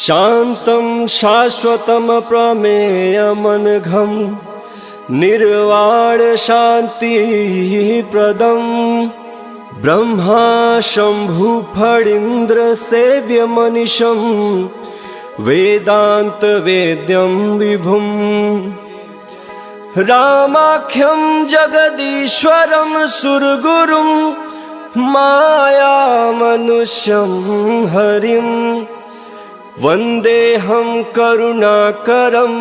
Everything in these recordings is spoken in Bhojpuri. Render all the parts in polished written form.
शान्तं शाश्वतं प्रमेयमनघं निर्वाणशान्तिप्रदं ब्रह्मा शम्भुफणीन्द्रसेव्यमनिशं वेदान्तवेद्यं विभुं रामाख्यं जगदीश्वरं सुरगुरुं मायामनुष्यं हरिं वन्देऽहं करुणाकरं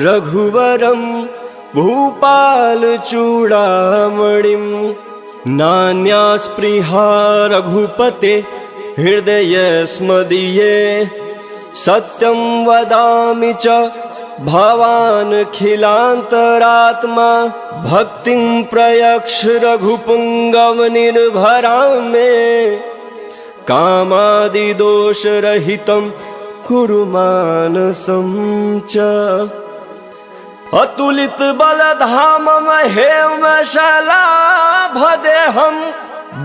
रघुवरं भूपालचूडामणिं नान्यास्पृहा रघुपते हृदयस्मदीये सत्यं वदामि च भवानखिलान्तरात्मा भक्तिं प्रयक्ष रघुपुङ्गवनिर्भरां मे कामादिदोषरहितं कुरु मानसं च अतुलितबलधामं हेमशलाभदेहं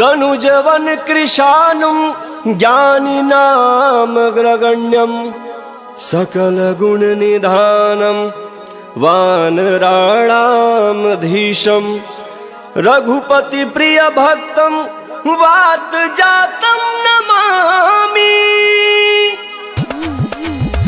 दनुजवनकृशानुं ज्ञानिनामग्रगण्यं सकलगुणनिधानं वानराणामधीशं रघुपतिप्रियभक्तं वातजातं नमामि।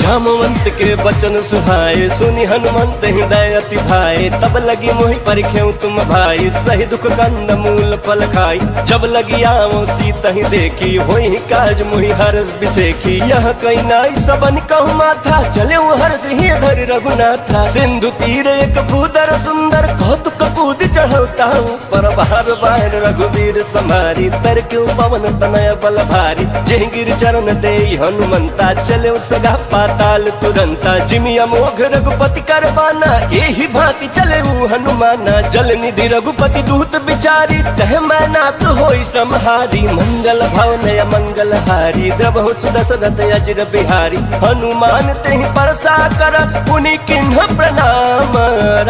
जामवंत के बचन सुहाए सुनि हनुमंत हृदय अति भाए तब लगी मोहि परिख्यऊ तुम भाई सही दुख कंद मूल फल खाई जब लगी आओ सीत ही देखी होई काज मोहि हरस बिसेखी यह कई नाई सबन कहु माथा चले हर्ष ही धर रघुनाथा सिंधु तीर एक भूदर सुंदर कौतुक कूद चढ़ौता पर बार बार रघुवीर समारी तर क्यों पवन तनय बल भारी जय गिर चरण दे हनुमंता चले सगा पाताल तुरंता जिमिया मोघ रघुपति कर बाना यही भांति चले हनुमाना जल निधि रघुपति दूत बिचारी तह मैना तो होई श्रमहारी मंगल भवनय मंगल हारी द्रवहु सुदशरथ अजिर बिहारी हनुमान तेहि परसा कर पुनि किन्ह प्रणाम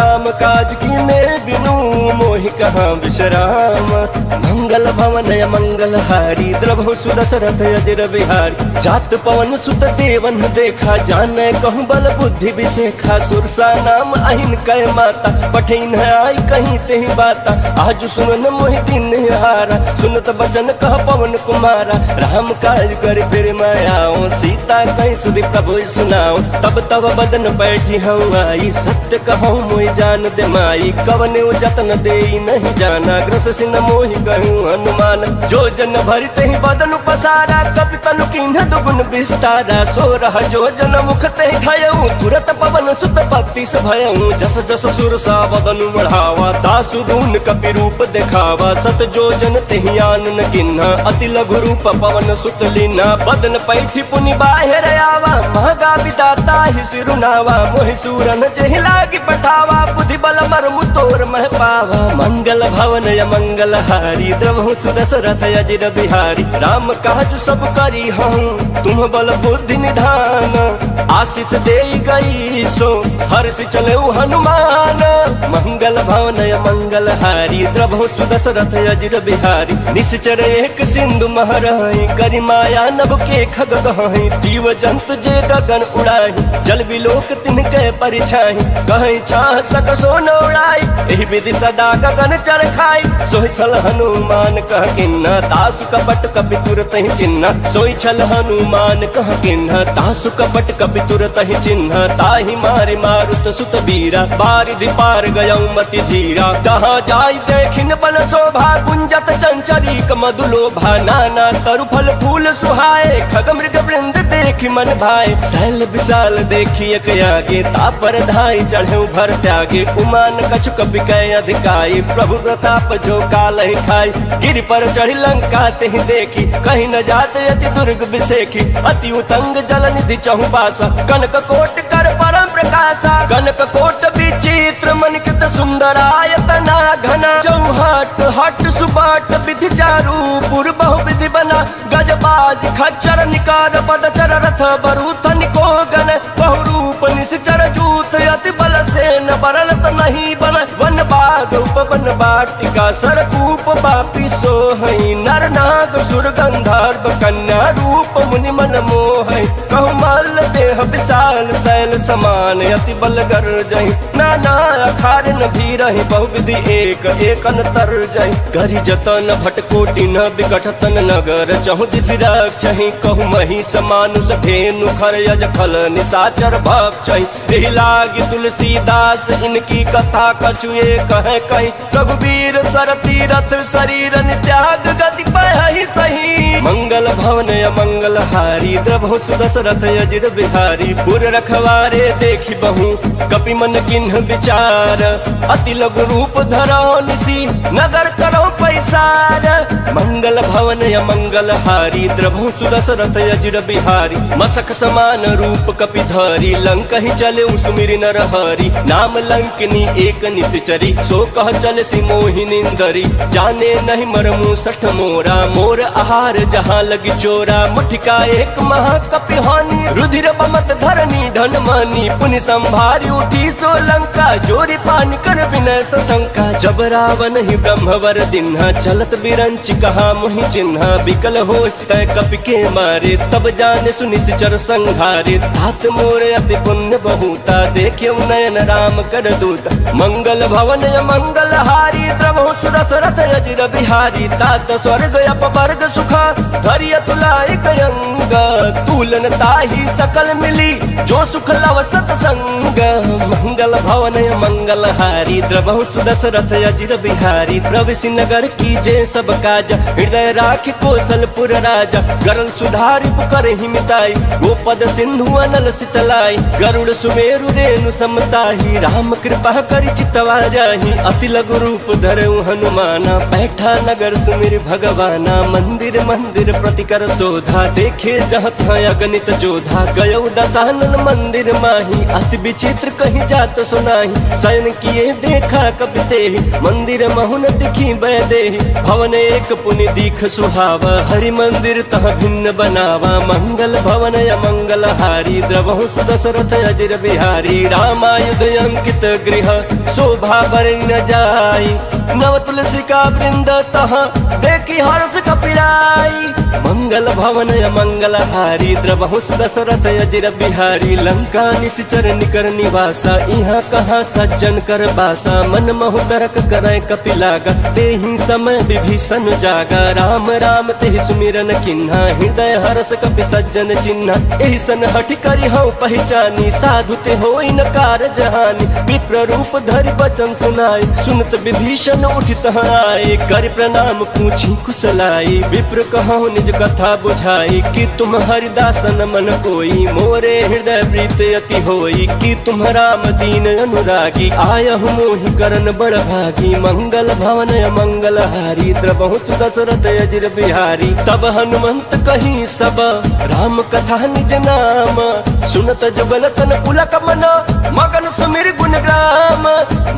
राम काज कीने बिनु मोहि कहाँ विश्राम मंगल भवनय मंगल हारी द्रवहु सुदशरथ अजिर बिहारी जात पवन सुत देवन देखा जाने कहूँ बल बुद्धि विशेखा सुरसा नाम अहिन कह माता पठिन आई कहीं तेहि बाता आज सुनन मोहि दिन हारा सुनत बचन कह पवन कुमारा राम काज कर फिर मैं आओ सीता कहीं सुधि प्रभु सुनाओ तब तब बदन बैठी हूँ आई सत्य कहूँ मोहि जान दे माई कवन जतन दे नहीं जाना ग्रस सिन मोहि कहूँ हनुमान जो जन भरि तेहि बदन पसारा कपि तनु किन्ह दुगुन विस्तारा सो रह जो जन मुख ते खयऊ तुरत पवन सुत भक्ति से भयऊ जस जस सुर सा बदन बढ़ावा दासु दून कपि रूप दिखावा सत जो जन तेहि आनन किन्हा अति लघु रूप पवन सुत लीना बदन पैठी पुनि बाहिर आवा महगा विदाता ही सिरुनावा मोहि सूरन जेहि लागी पठावा बुद्धि बल मरमु तोर मह पावा मंगल भवन य मंगल हारी द्रवहु सुदशरथ अजिर बिहारी राम काज सब करी हूँ तुम बल बुद्धि निधान आशीष दे गई सो हर्ष चले हनुमान मंगल भवनय मंगल हारी द्रवहु सुदशरथ अजिर बिहारी निश्चर एक सिंधु महरहि करि माया नभ के खग गहि जीव जंतु जे गगन उड़ाहि जल बिलोक तिनके परिछाहि कहि छाह सक सो न उड़ाई एहि विधि सदा गगन चर खाई सोहि छल हनुमान कह किन्ना दासु कपट कपि तुरत ही चिन्ह सोहि छल हनुमान कह किन्ना दासु कपट कपि तुरत ही चिन्ह ताहि मारि मारुत सुत बीरा बारिधि पार गयऊ मति धीरा कहाँ जाय देखिन बन शोभा गुंजत चंचरीक मधुलोभा नाना तरु फल फूल सुहाए खग मृग वृंद देखि मन भाए शैल विशाल देखि एक आगे तापर धाई चढ़े भर त्यागे उमान कछु कपि कै अधिकाई प्रभु प्रताप जो काल ही खाई गिर पर चढ़ी लंका तेहि देखी कहीं न जाते अति दुर्ग बिसेखी अति उतंग जल निधि चहु पासा कनक कोट कर परम प्रकाशा कनक कोट विचित्र मनिकृत सुंदरायतना घना चौहट हट सुबाट विधि चारु पुर बहु विधि बना गजबाज खच्चर निकार पदचर रथ बरूथ निको गण बहुरूप निश्चर जूथ अति बल से न बरलत नहीं बन वन बाग उपवन बाटिका सरकूप बापी सोहई नर नाग सुर गंधर्व कन्या रूप मुनि मन मोहई कहु मल्ल विशाल शैल समान अति बलगर जही नाना अखार न भी रही बहुविधि एक एक अंतर जही करी जतन भटकोटि न विकट तन नगर चहु दिस रक्षहि कहु मही समानुष धेनु खर यज खल निशाचर भक्षहि एहि लागी तुलसीदास इनकी कथा कछुए कहे कहीं रघुवीर सर तीरथ शरीर त्याग गति पहि सही मंगल भवन मंगल हारी द्रभु सुदशरथ अजिर बिहारी पुर रखवारे देखी बहु कपि मन किन्ह विचार अति लघु रूप धरो निसी नगर करो पैसार मंगल भवन मंगल हारी द्रभु सुदशरथ अजिर बिहारी मसक समान रूप कपि धरी लंक ही चले सुमिर नर हरि नाम लंकनी एक निश्चरी सो कह चल सी मोहिनिंदरी जाने नहीं मरमु सठ मोरा मोर आहार जहाँ लगी चोरा मुठिका एक महाकपि हानि रुधिर बमत धरनी धन मानी पुनि संभारी उठी सो लंका जोरी पान कर विनय सशंका जब रावण ही ब्रह्मवर दिन्हा चलत बिरंच कहा मुहि चिन्हा बिकल होश तय कपि के मारे तब जाने सुनिश्चर संघारे तात मोर अति पुण्य बहुता देखे नयन राम कर दूता मंगल भवन मंगल हारी द्रवहु सुदशरथ अजिर बिहारी तात स्वर्ग अपवर्ग सुखा धैर्य तुलाई कयंग तुलन ताही सकल मिली जो सुख लव सतसंग मंगल भवन मंगल हारी द्रवहु सुदशरथ अजिर बिहारी प्रविशि नगर की जय सब काज हृदय राख कौशलपुर राजा गरल सुधारि पुकर हिमिताई गोपद सिंधु अनल सितलाई गरुड़ सुमेरु रेणु समताही राम कृपा कर चितवा जाही अति लघु रूप धरऊ हनुमाना बैठा नगर सुमिर भगवाना मंदिर मंदिर प्रतिकर शोधा देखे जहाँ अगणित जोधा गयो दशानन मंदिर माही अति विचित्र कहीं जात सुनाही शयन किए देखा कपि तेहि मंदिर महुन दिखी बैदेहि भवन एक पुनि दीख सुहावा हरि मंदिर तह भिन्न बनावा मंगल भवन मंगल हारी द्रवहु सुदशरथ अजिर बिहारी रामायुध अंकित गृह शोभा बरन जाई नव तुलसी का वृंद तह देखी हर्ष कपिराई मंगल भवन मंगल हारी द्रवहु सुदशरथ अजिर बिहारी लंका निश्चर निकर निवासा यहाँ कहाँ सज्जन कर बासा मन महु तरक करे कपि लागा तेहि समय विभीषण जागा राम राम तेहि सुमिरन किन्हा हृदय हर्ष कपि सज्जन चिन्हा एहि सन हठि करि हौ पहचानी साधु ते होई न कार जहानी विप्र रूप धरि बचन सुनाई सुनत विभीषण उठित आए कर प्रणाम पूछी कुशलाई विप्र कहु निज कथा बुझाई कि तुम हरिदासन मन कोई मोरे हृदय प्रीत अति होई कि तुम राम दीन अनुरागी आयहु मोहि करन बड़ भागी मंगल भवन मंगल हारी द्रवहु सुदशरथ अजिर बिहारी तब हनुमंत कही सब राम कथा निज नाम सुनत जुगल तन पुलक मन मगन सुमिर गुण ग्राम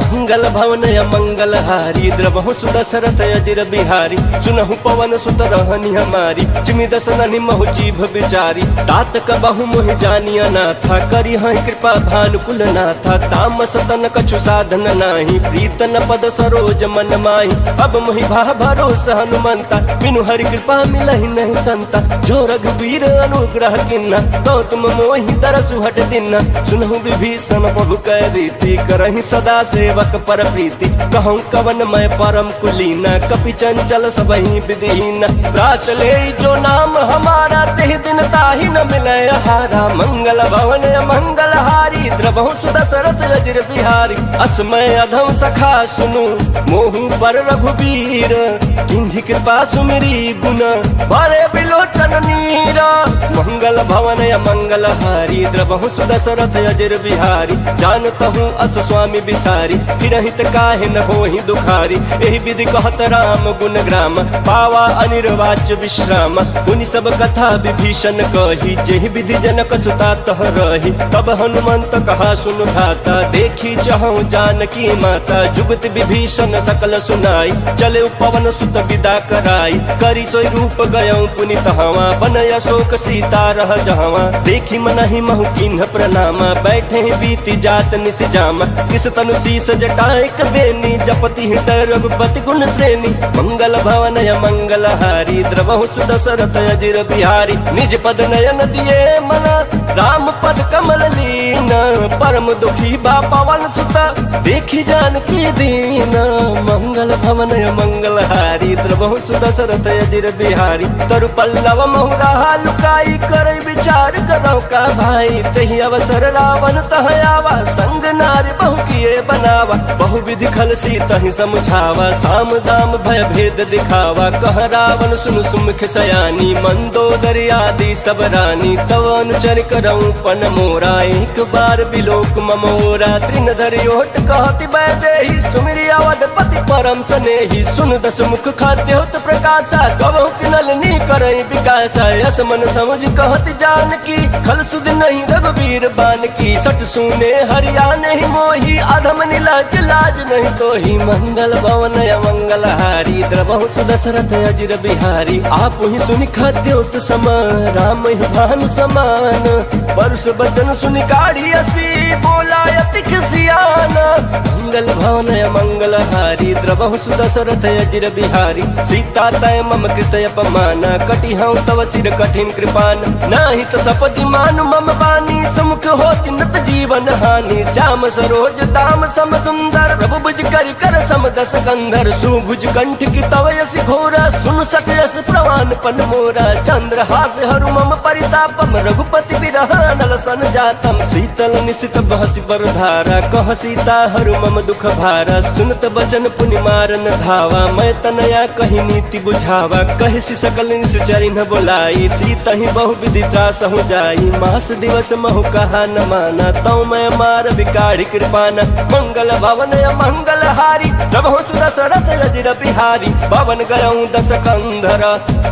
मंगल भवन मंगल हारी द्रवहु सुदशरथ अजिर बिहारी सुनहु पवन सुत रहनी हमारी जिमि दसननि महु जीभ बिचारी तात कबहु मोहि जानिया नाथा करी हहि कृपा भानुकुल नाथा तामस तन कछु साधन नाही प्रीतन पद सरोज मन माही अब मोहि भा भरोसा हनुमंता बिनु हरि कृपा मिलहि नहीं संता जो रघुवीर अनुग्रह किन्ना तो तुम मोहि दरसु हट दिना सुनहु विभीषण प्रभु कह रीति करहि सदा सेवक पर प्रीति कहूँ कवन मैं परम कुलीना कपि चंचल सबहि विधिहीना रात ले जो नाम हमारा तेहि दिन ताहि न मिले हारा मंगल भवन मंगल हारी द्रवहु सुदशरथ अजिर बिहारी असमय अधम सखा सुनु मोहु पर रघुवीर किन्हि कृपा सुमिरी गुण बरे बिलोचन नीरा मंगल भवन मंगल हारी द्रवहु सुदशरथ अजिर बिहारी जानतहु अस स्वामी बिसारी हिरहित काहे न होहि दुखारी एहि विधि कहत राम गुण ग्राम पावा अनिर्वाच्य विश्राम मुनि सब कथा विभीषण कही जेहि विधि जनक सुता तह रही तब हनुमंत कहा सुन भाता देखी चहु जानकी माता जुगत विभीषण सकल सुनाई चले पवन सुत विदा कराई करी सोई रूप गयौ पुनि तहवा बनय अशोक सीता रह जहवा देखी मनहि महु किन्ह प्रणामा बैठे बीती जात निस जामा किस तनु शीस जटाएक बेनी जपति हृदय रघुपति गुण श्रेणी मंगल भवन मंगल हारी द्रवहु सुदशरथ अजिर बिहारी निज पद नयन दिए मन राम पद कम परम दुखी बा पवन सुत देखी जानकी दीन। मंगल भवन मंगल हारी द्रवहु सुदशरथ अजिर बिहारी। तरु पल्लव महुरा लुकाई कर विचार करो का भाई। तही अवसर रावण तह आवा संग नारी बहु किए बनावा। बहु विधि खल सी तही समझावा साम दाम भय भेद दिखावा। कह रावण सुन सुमुख सयानी मंदोदरी आदि सब रानी। तव अनुचर करऊं पन मोरा एक बार बिलोक ममोरा। तृण धरि ओट कहति बैदेही सुमिरि अवधपति परम सनेही। सुन दस मुख खाद्योत प्रकाशा कबहु किनलनी करई विकासा। यस मन समझ कहति जानकी खल सुध नहीं रघुबीर बानकी। सट सुने हरियाणे ही मोही अधम नीलाज लाज नहीं तो ही। मंगल भवन मंगल हारी द्रवहु सुदशरथ अजिर बिहारी। आप ही सुनि खाद्योत समान राम ही भानु समान। परुष बचन सुनि काढ़ी असी बोला अति खिसियान। मंगल भवन मंगल हारी द्रवहु सुदशरथ अजिर बिहारी। सीता तय मम कृत अपमाना कटि हूँ तव सिर कठिन कृपान। नाही तो सपदि मानु मम बानी समुख होति नत जीवन हानि। श्याम सरोज दाम सम सुंदर प्रभु भुज कर कर सम दस कंधर। सुभुज कंठ की तव यस घोरा सुन सट यस प्रवान पन मोरा। चंद्र हास हरु मम परितापम रघुपति बिरह नल सन जातम। शीतल निशित बहसि बरधारा कह सीता हरु मम दुख भारा। सुनत बचन पुनि मारन धावा मैं तनया कही नीति बुझावा। कहि सि सकल निश्चरि न बोलाई सीता ही बहु विधि त्रास हो जाई। मास दिवस महु कहा न माना तौ मैं मार बिकाढ़ी कृपाना। मंगल भवन मंगल हारी प्रभु सुदशरथ अजिर बिहारी। भवन गयऊं दस कंधर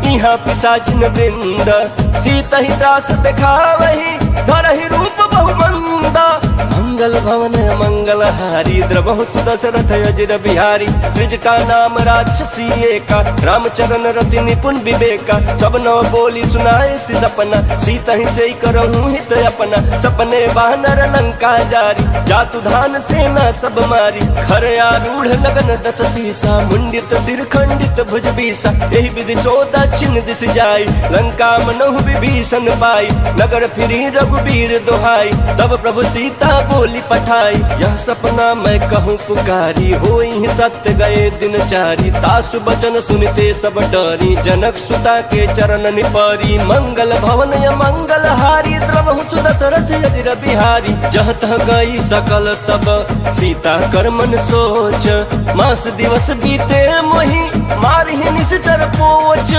इहाँ पिशाचिन वृंद। सीता ही त्रास दिखावही धरहि रूप बहु मंदा। मंगल भवन मंगल हारी द्रवहु सुदशरथ अजिर बिहारी। त्रिजटा नाम राक्षसी एका रामचरण रति निपुण विवेका। सब नव बोली सुनाए सि सपना सीता ही से करहूँ हित अपना। सपने वानर लंका जारी जातु धान सेना सब मारी। खर आरूढ़ लगन दस सीसा मुंडित सिर खंडित भुज बीसा। यही विधि चौदह छिन्न दिस जाई लंका मनहु विभीषण पाई। नगर फिरी रघुबीर दोहाई तब प्रभु सीता बोली पठाई। यह सपना मैं कहूँ पुकारी होई सत्य गए दिन चारी। तासु बचन सुनते सब डरी जनक सुता के चरण निपरी। मंगल भवन मंगल हारी द्रवहु सुदशरथ अजिर बिहारी। जह तह गई सकल तब सीता कर मन सोच। मास दिवस बीते मोहि मारहि निश्चर पोच।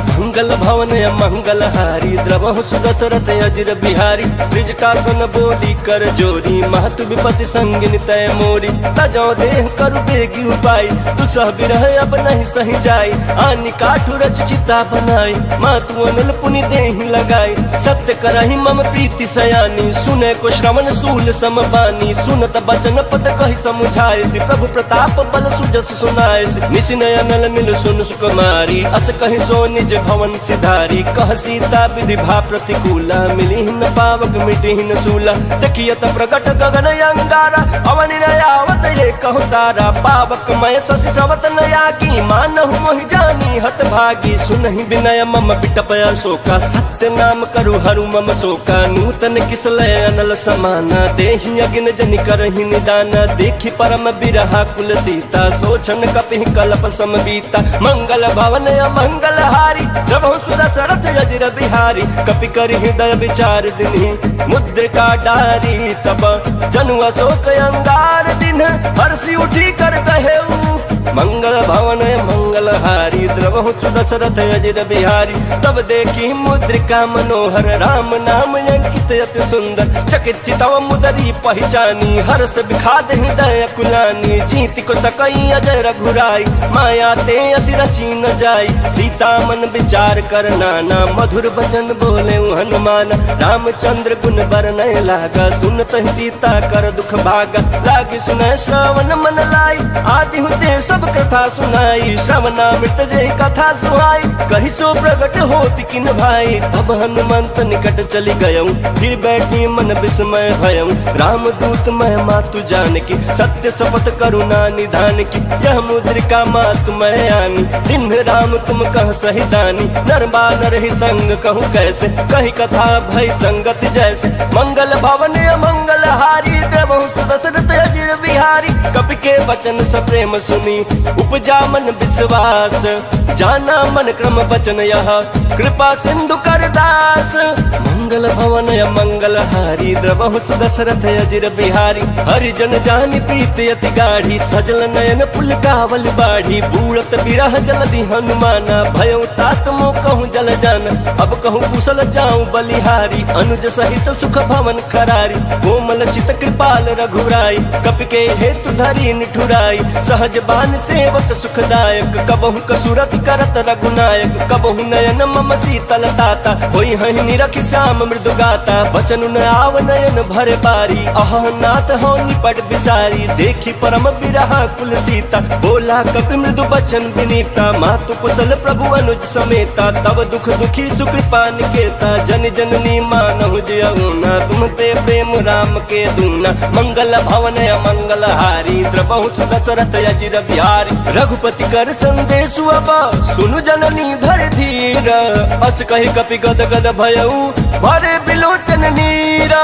मंगल भवन मंगल हारी द्रवहु सुदशरथ अजिर बिहारी। त्रिजटासन बोली कर जोरी महतु विपति संगिन तय मोरी। तजौ देह करु बेगी उपाय दुसह बिरह अब नहीं सही जाई। आनि काठु रच चिता बनाई मातु अनल पुनि देहि लगाई। सत्य करहि मम प्रीति सयानी सुने को श्रवण सूल समबानी। सुनत बचन पद कहि समुझाए प्रभु प्रताप बल सुजस सुनाए। निशिनय अनल मिल सुन सुकुमारी अस कहि सो निज भवन सिधारी। कह सीता विधि भा प्रतिकूला मिली न पावक मिटी न सूला। देखियत प्रकट गगन अंगारा अवनि नयावत ये कहु तारा। पावक मय शशि श्रवत नयागी मानहु मोहि जानी हत भागी। सुनहि विनय मम बिटप अशोका सत्य नाम करु हरु मम शोका। नूतन किसलय अनल समाना देहि अगिन जनि करहि निदाना। देखि परम बिरहा कुल सीता सोचन कपि कल्प समबीता। मंगल भवन मंगल हारी प्रभु सुदशरथ अजिर बिहारी। कपि करि हृदय विचार दिन्हि मुद्रिका डारी। तब जनु अशोक अंगार दिन हर्षि उठी कर कहेऊ। मंगल भवन मंगल हारी द्रवहु सुदशरथ अजिर बिहारी। तब देखी मुद्रिका मनोहर राम नाम अंकित अति सुंदर। चकित चितव मुदरी पहचानी हर्ष विखाद हृदय कुलानी। जीति को सकई अजय रघुराई माया ते असि रची न जाई। सीता मन विचार कर नाना मधुर बचन बोले हनुमान। रामचंद्र गुण बरनय लागा सुनत सीता कर दुख भागा। लागी सुनय श्रवण मन लाई आदि हुते सब कथा सुनाई। श्रवणामृत जय कथा सुहाई कहि सो प्रगट होति किन भाई। तब हनुमंत निकट चली गयऊं फिर बैठी मन विस्मय भयऊं। राम दूत मैं मातु जानकी सत्य शपथ करुणा निधान की। यह मुद्रिका मातु मैं आनी दिन राम तुम कह सही दानी। नर बानर ही संग कहूँ कैसे कही कथा भई संगति जैसे। मंगल भवन मंगल हारी के वचन सप्रेम सुनी उपजा मन विश्वास, जाना मन क्रम वचन यह कृपा सिंधु कर दास। मंगल भवन मंगल हारी द्रवहु दशरथ अजिर बिहारी, हरिजन जानी प्रीत अति गाढ़ी सजल नयन पुलकावल बाढ़ी। बूढ़त बिरह जलधि हनुमाना भयउ तात मो कहूँ जल जान, अब कहूँ कुशल जाऊँ बलिहारी। अनुज सहित सुख भवन खरारी, कोमल चित कृपाल रघुराई। कपि के हेतु धरी निठुराई, सहज बान सेवक सुखदायक। कबहु कसुरत करत रघुनायक, कबहु नयन मम शीतल ताता। होई हहि निरखि श्याम मृदु गाता, बचन न आव नयन भर बारी। अह नाथ हो निपट बिसारी, देखी परम बिरहा कुल सीता। बोला कपि मृदु बचन विनीता, मातु कुशल प्रभु अनुज समेता। तब दुख दुखी सुकृपा निकेता, जन जननी मानहु जियउना। तुम ते प्रेम राम के दूना, मंगल भवन मंगल हारी द्रवहु दशरथ अजिर बिहारी। रघुपति कर संदेशु अब सुनु जननी धर धीर, अस कहि कपि गद गद भयउ भरे बिलोचन नीरा।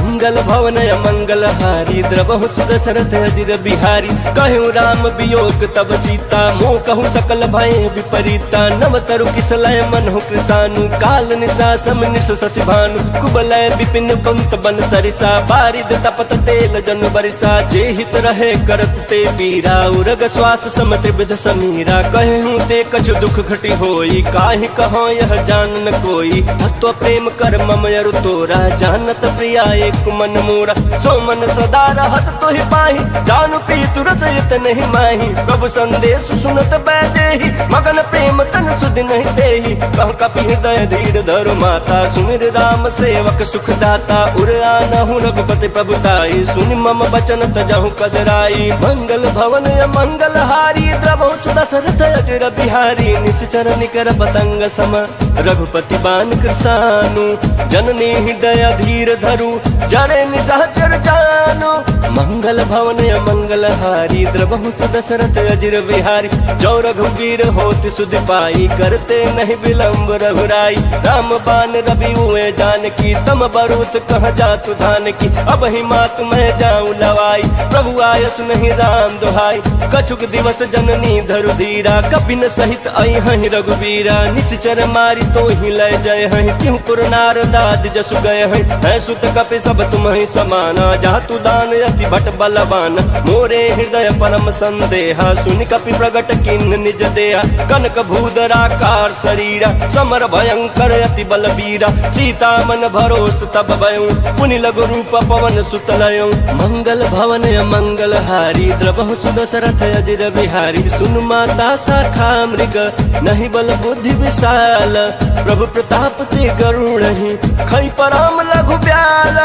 मंगल भवन मंगल हारी द्रवहु दशरथ अजिर बिहारी। कहु राम वियोग तब सीता, मोह कहु सकल भय विपरीता। नव तरु किसलय मनहु कृसानु, काल निशा सम निश शशि भानु। कुबलय विपिन कुंत बन सरिसा, बारिद तपत तेल जन बरिसा। जे हित रहे करत ते पीरा, उरग श्वास सम त्रिविध समीरा। कहूँ ते कछु दुख घटी होई, काहि कहो यह जान न कोई। तत्व प्रेम कर मम अरु तोरा, जानत प्रिया एक मन मोरा। सो मन सदा रहत तोहि पाहि, जानु प्रीतु रसयत नहीं माही। प्रभु संदेश सुनत बैदेहि, मगन प्रेम तन सुध नहीं देहि। कह कपि हृदय धीर धरु माता, सुमिर राम सेवक सुख दाता। उर आनहु रघुपति प्रभुताई, सुनि मम बचन तजहु कदराई। मंगल भवन मंगल हारी द्रवहु दशरथ अजिर बिहारी। निश्चर निकर पतंग सम रघुपति बान कृसानु, जननी हृदय धीर धरु जरे निशाचर जानो। मंगल भवन मंगल हारी द्रवहु दशरथ अजिर बिहारी। जो रघुवीर होति सुधि पाई, करते नहीं विलंब रघुराई। राम बान रवि हुए जानकी, तम बरूत कह जातु धान की। अब ही मात मैं जाऊं लवाई, प्रभु आयस नहीं राम दोहाई। कछुक दिवस जननी धरु धीरा, कपि न सहित आई हहि रघुवीरा। निश्चर मारी तो ही लय जय हहि, त्यों पुर नारदाद जसु गए हहि। है सुत कपि सब तुम ही समाना, जातु दान अति भट बलवान। मोरे हृदय परम संदेहा, सुनि कपि प्रगट किन्न निज देहा। कनक भूधराकार शरीरा, समर भयंकर अति बलबीरा। सीता मन भरोस तब भयउ, पुनि लघु रूप पवन सुत लयउ। मंगल भवन मंगल हारी द्रवहु दशरथ अजिर बिहारी। सुनु माता शाखा मृग, नहीं बल बुद्धि विशाल। प्रभु प्रताप ते गरुड़हि, खै परम लघु ब्याल।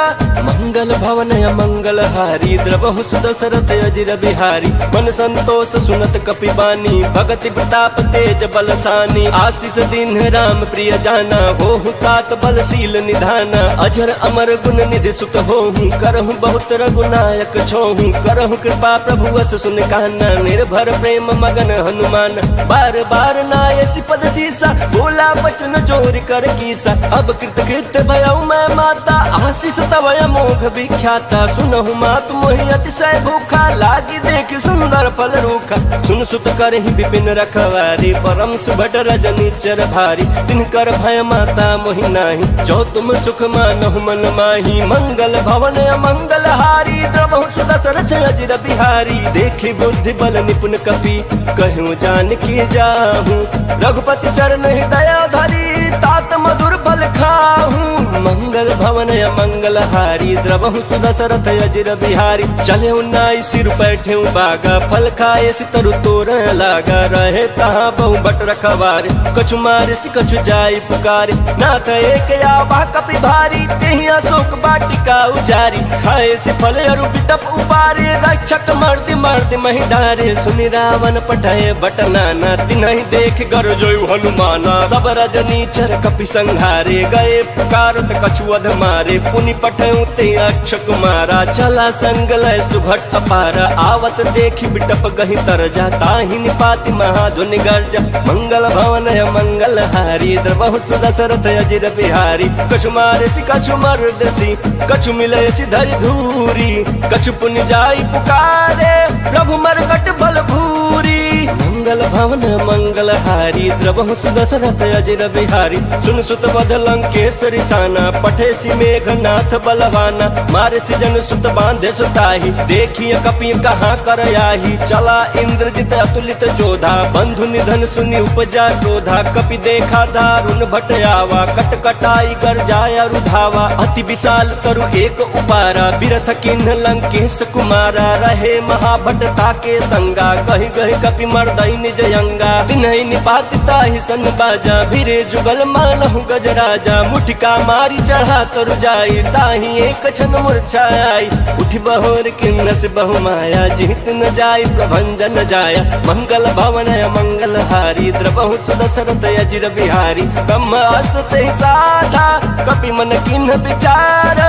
मंगल भवन मंगल हारी द्रवहु दशरथ अजिर बिहारी। मन संतोष सुनत कपि बानी, भगति प्रताप तेज बलसानी। आशीष दीन राम प्रिय जाना, होहु तात बलशील निधाना। अजर अमर गुण निधि सुत होहु, करहु बहुत रघुनायक छोहु। करहु कृपा प्रभु अस सुन काना, निर्भर प्रेम मगन हनुमान। बार बार नायसि पद सीसा, बोला बचन चोरी कर कीसा। अब कृत कृत भयउ मैं माता, आशीष तव अमोघ विख्याता। सुनहु मात मोहि अतिशय भूखा, लागी देख सुंदर फल रूखा। सुन सुत करहि विपिन रखवारी, परम सुभट रजनीचर भारी। तिनकर भय माता मोहि नाही, जो तुम सुख मानहु मन माही। मंगल भवन मंगल हारी द्रवहु दशरथ अजिर बिहारी। देखी बुद्धि बल निपुण कपि, कहूँ जान की जाहू। रघुपति चरण हृदय धरी, तात मधुर फल खाहू। मंगल भवन मंगल हारी द्रवहु दशरथ अजिर बिहारी। चले उन्नाई सिर बैठे बागा, फल खाए सितरु तोर लागा। रहे तहाँ बहु बट रखवारे, कछु मारे सि कछु जाई पुकारे। नाथ एक आवा कपि भारी, तेहि अशोक वाटिका उजारी। खाए से फल अरु बिटप उबारे, रक्षक मर्द मर्द महि डारे। सुनि रावण पठाए बट नाना, तिन्हि देख गरजोयु हनुमाना। सब रजनीचर कपि संहारे, गए पुकार ताकत कछुअध मारे पुनि पठऊ ते अक्ष कुमारा चला संगलय सुभट अपारा आवत देखी बिटप गही तरजा ताहि निपाति महाधुनि गर्जा मंगल भवन मंगल हारी द्रवहु दशरथ अजिर बिहारी कछु मारे सी कछु मर्दसी कछु मिले सी धरि धूरी कछु पुनि जाई पुकारे प्रभु मरकट बल भूरी मंगल भवन मंगल हारी द्रवहु दशरथ अजिर बिहारी सुन सुत बध लंकेश्वरी साना पठे सी मेघनाथ बलवाना मारे सी जन सुत बांधे सुताही देखिए कपि कहाँ कर आही चला इंद्रजित अतुलित जोधा बंधु निधन सुनि उपजा क्रोधा कपि देखा दारुण भट आवा कट कटाई कर जाया रुधावा अति विशाल तरु एक उपारा बिरथ किन्ह लंकेश कुमारा रहे महाभट ताके संगा गहि गहि कपि मर्दई निज अंगा तिन्हि निपाति ताहि सन बाजा भिरे जुगल मानहु गजराजा मुठिका मारी चढ़ा तरु जाई ताहि एक क्षण मूर्छाई उठि बहोर किन्न से बहु माया जीत न जाई प्रभंजन जाया मंगल भवन मंगल हारी द्रवहु दशरथ अजिर बिहारी ब्रह्मास्त्र ते साधा कपि मन किन्ह विचार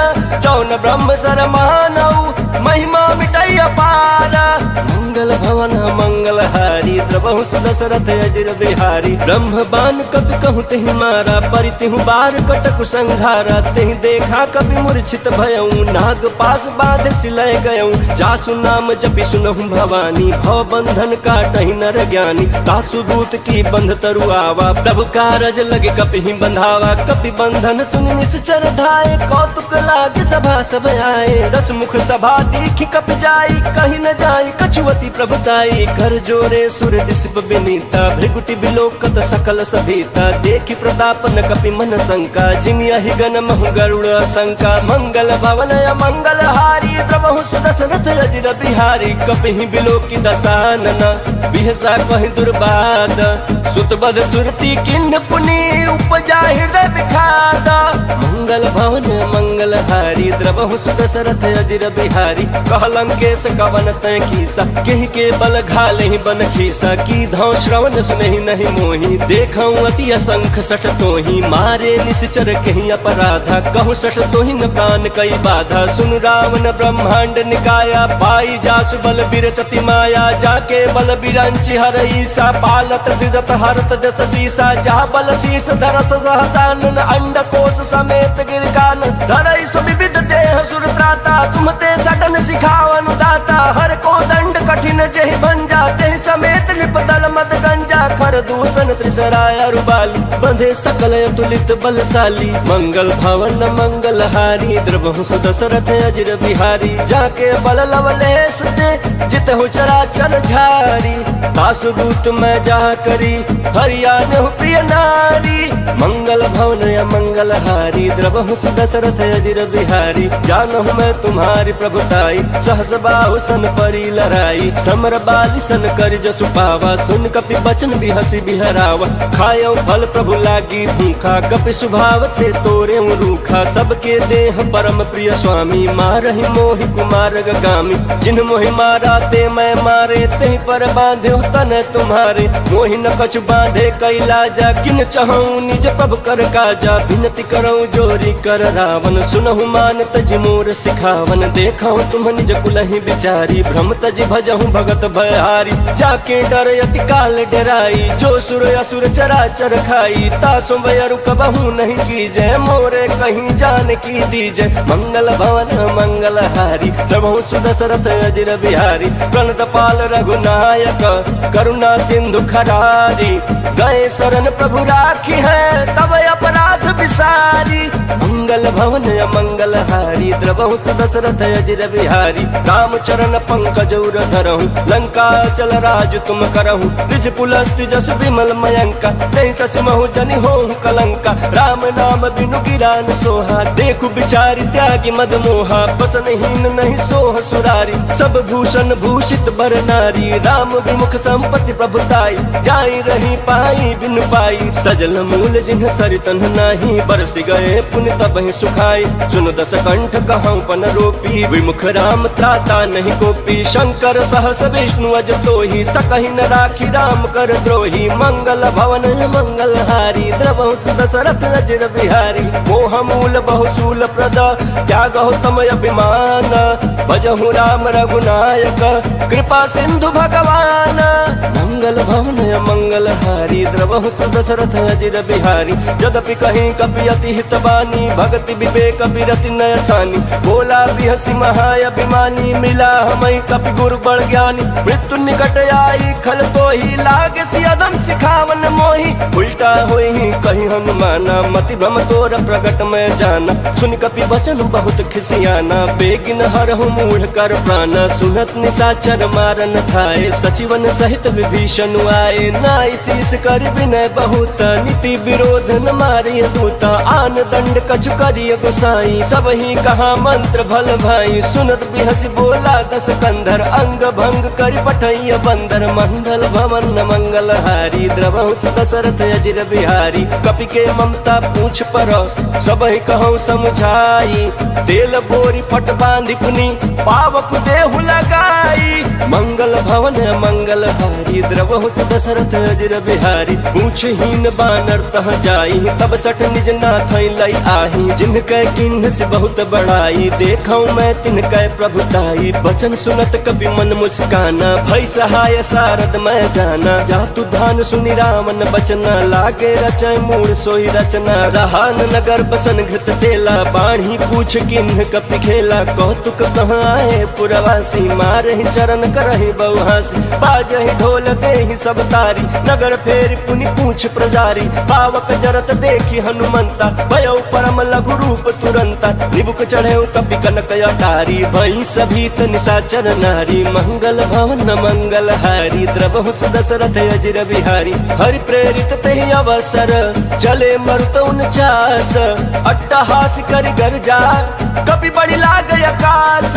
जौन ब्रह्म सर मानऊ महिमा मिटई अपार मंगल भवन मंगल हारी द्रवहु दशरथ अजिर बिहारी ब्रह्म बान कपि कहु तेहि मारा परितिहु बार कटक संघारा तेहि देखा कपि मूर्छित भयऊ नाग पास बांध सिलय गयऊ जासु नाम जपि सुनहु भवानी भव बंधन काटहि नर ज्ञानी तासु दूत की बंध तरु आवा प्रभु कारज लगे कपि ही बंधावा कपि बंधन सुनि निश्चर धाये कौतुक लागे सभा सब आए दस मुख सभा देखी कपि जाई कहीं न जाई कछुवती प्रभुताई कर जोरे सुर दिसप विनीता भृगुटि बिलोकत सकल सभीता देखी प्रताप न कपि मन शंका जिमि अहि गण महु गरुड़ शंका मंगल भवन मंगल हारी द्रवहु दशरथ अजिर बिहारी कपि ही बिलोकी दसानना बिहसा कहि दुर्बाद सुत बध सुरती किन्ह पुनि उपजा हृदय विखाद मंगल भवन मंगल हारी द्रवहु दशरथ अजिर बिहारी कहलंकेश कवन तय कीसा केहि के बल घाले बन खीसा की धौ श्रवण सुनहि नहीं मोही देखऊं अति असंख सठ तोही मारे निश्चर कहीं अपराधा कहूँ सठ तोही न प्राण कई बाधा सुन रावण ब्रह्मांड निकाया पाई जासु बल बिरचति माया जाके बल बिरंचि हर ईसा पालत सिजत हरत दस सीसा जा बल शीस धरस सहसानन अंड कोश समेत गिरकान धरई सुविविध देह सुर त्राता तुम ते सडन सिखावन दाता हर को दंड कठिन जेहि भंजा तेहि समेत निपदल मद गंजा खर दूषण त्रिसराय अरुबाली बंधे सकल अतुलित बलशाली मंगल भवन मंगल हारी द्रवहु दशरथ अजिर बिहारी जाके बल लवलेश ते जितहु चराचर झारी तासु दूत मैं जा करी हरियाण प्रिय नारी मंगल भवन मंगल हारी द्रवहु दशरथ अजिर बिहारी जानहु मैं तुम्हारी प्रभुताई सहस बाहु सन परी लड़ाई समर बाली सन कर जसु पावा सुन कपि बचन बिहसी बिहरावा खायो फल प्रभु लागी भूखा कपि स्वभाव ते तोरे रूखा सबके देह परम प्रिय स्वामी मारहि मोहि कुमार गामी जिन मोहि मारा ते मैं मारे ते पर बांधे तन तुम्हारे मोहि न कछु बांधे कैलाजा किन चहऊं निज प्रभु कर काजा विनती करऊं जोरी कर रावण सुनहु मान तज मोर सिखावन देखऊं तुम निज कुलहि बिचारी भ्रम तज भजहु भगत भयहारी जाके डर अति काल डराई जो सुर असुर चराचर खाई तासु वयरु कबहु नहीं की जय मोरे कहीं जान की दीजय मंगल भवन मंगल हारी द्रवहु दशरथ अजिर बिहारी प्रणत पाल रघुनायक करुणा सिंधु खरारी गए शरण प्रभु राखी है तब अपराध विसारी मंगल भवन मंगल हारी द्रवहु दशरथ अजिर बिहारी राम चरण पंकज उर धरहु लंका चल राज तुम करहु निज पुलस्ति जसु विमल मयंका नहीं ससमहु जनि होहु कलंका राम नाम बिनु गिरान सोहा देखु बिचारी त्यागी मद मोहा बसनहीन नहीं सोह सुरारी सब भूषण भूषित बर नारी राम विमुख संपत्ति प्रभुताई जाई रही पाई बिनु पाई सजल मूल जिन्ह सरितन नाही बरस गए पुण्य तबहि सुखाई सुन दस कंठ कहूँ पन रोपी विमुख राम त्राता नहीं कोपी शंकर सहस विष्णु अज तो ही सकहि न राखी राम कर द्रोही मंगल भवन मंगल हारी द्रवहुस दशरथ अजिर बिहारी मोह मूल बहुशूल प्रद त्यागहु तम अभिमान भजहु राम रघुनायक कृपा सिंधु भगवान मंगल भवन मंगल हारी द्रवहुस दशरथ अजिर बिहारी यद्यपि कहीं कपि अति हितबानी भक्ति विवेक विरति नयसानी बोला बिहसी महाअभिमानी मिला हमें कपि गुरु बड़ ज्ञानी मृत्यु निकट आई खल तो ही लागे सियदम सिखावन मोही उल्टा हुई ही कहीं हनुमाना मति भ्रम तोर प्रगट में जाना सुन कपि वचन बहुत खिसियाना बेगिन हरहु मूढ़ कर प्राण सुनत निशाचर मारन थाए सचिवन सहित विभीषण आए नाई शीस कर विनय बहुत नीति विरोध न मारिय दूता आन दंड कछु करिय गोसाई सब ही कहा मंत्र भल भाई सुनत बिहसी बोला दस कंधर अंग भंग कर पठैय बंदर मंगल भवन मंगल हारी द्रवहुस दशरथ अजिर बिहारी कपि के ममता पूछ पर सब ही कहूँ समझाई तेल बोरी पट बांधि पुनी पावक देहु लगाई मंगल भवन मंगल हारी द्रवहुस दशरथ अजिर बिहारी पूछहीन बानर तह जाई तब सठ निज नाथ लई आही जिनके किन्ह से बहुत बड़ाई देखौ मैं तिनके प्रभुताई बचन सुनत कभी मन मुस्काना भई सहाय सारद मैं जाना जातु धान सुनि रामन बचना लागे रचय मूल सोई रचना रहान नगर बसन घृत तेला बाढ़ी पूछ किन्ह कपि खेला कौतुक कहाँ आए पुरवासी मारहि चरण करहि बहुहासी बाजहि ढोल देहि सब तारी नगर फेर पुनि पूछ प्रजारी पावक जरत देखी हनुमंता भयो परम लघु रूप तुरंता निबुक चढ़े कपि कनक अटारी भई सभीत निशाचर नारी मंगल भवन मंगल हारी द्रवहुस दशरथ अजिर बिहारी हरि प्रेरित तेहि अवसर चले मरुत 49 अट्टहास करि गर्जा कपि बड़ी लाग आकाश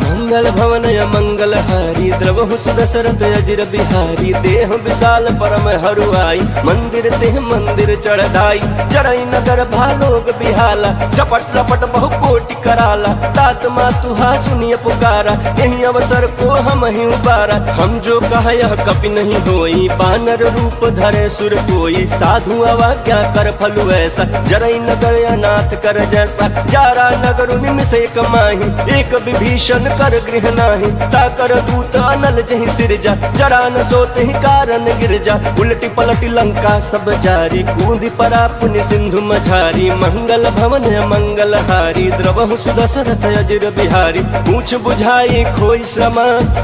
मंगल भवन मंगल हारी द्रवहुस दशरथ अजिर बिहारी देह विशाल परम हरुआई मंदिर तेह मंदिर चढ़ाई चढ़ई नगर भालोग बिहाला चपट लपट बहु कोटि कराला तात मातुहा सुनिय पुकारा यही अवसर को हम ही उबारा हम जो कहा यह कपि नहीं होई बानर रूप धरे सुर कोई साधु अवाज्ञा कर फलु ऐसा जरई नगर अनाथ कर जैसा जारा नगर निमिषे कमाही एक विभीषण कर गृह नाही ताकर दूत अनल जहि सिरजा जरा न सोते ही कारण गिरजा उलटी पलटी लंका सब जारी कूदी परा पुनि सिंधु मझारी मंगल भवन मंगल हारी द्रवहुस दशरथ अजिर बिहारी पूछ बुझाई खोई श्रम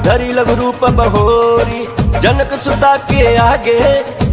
धरी लघु रूप बहोरी जनक सुता के आगे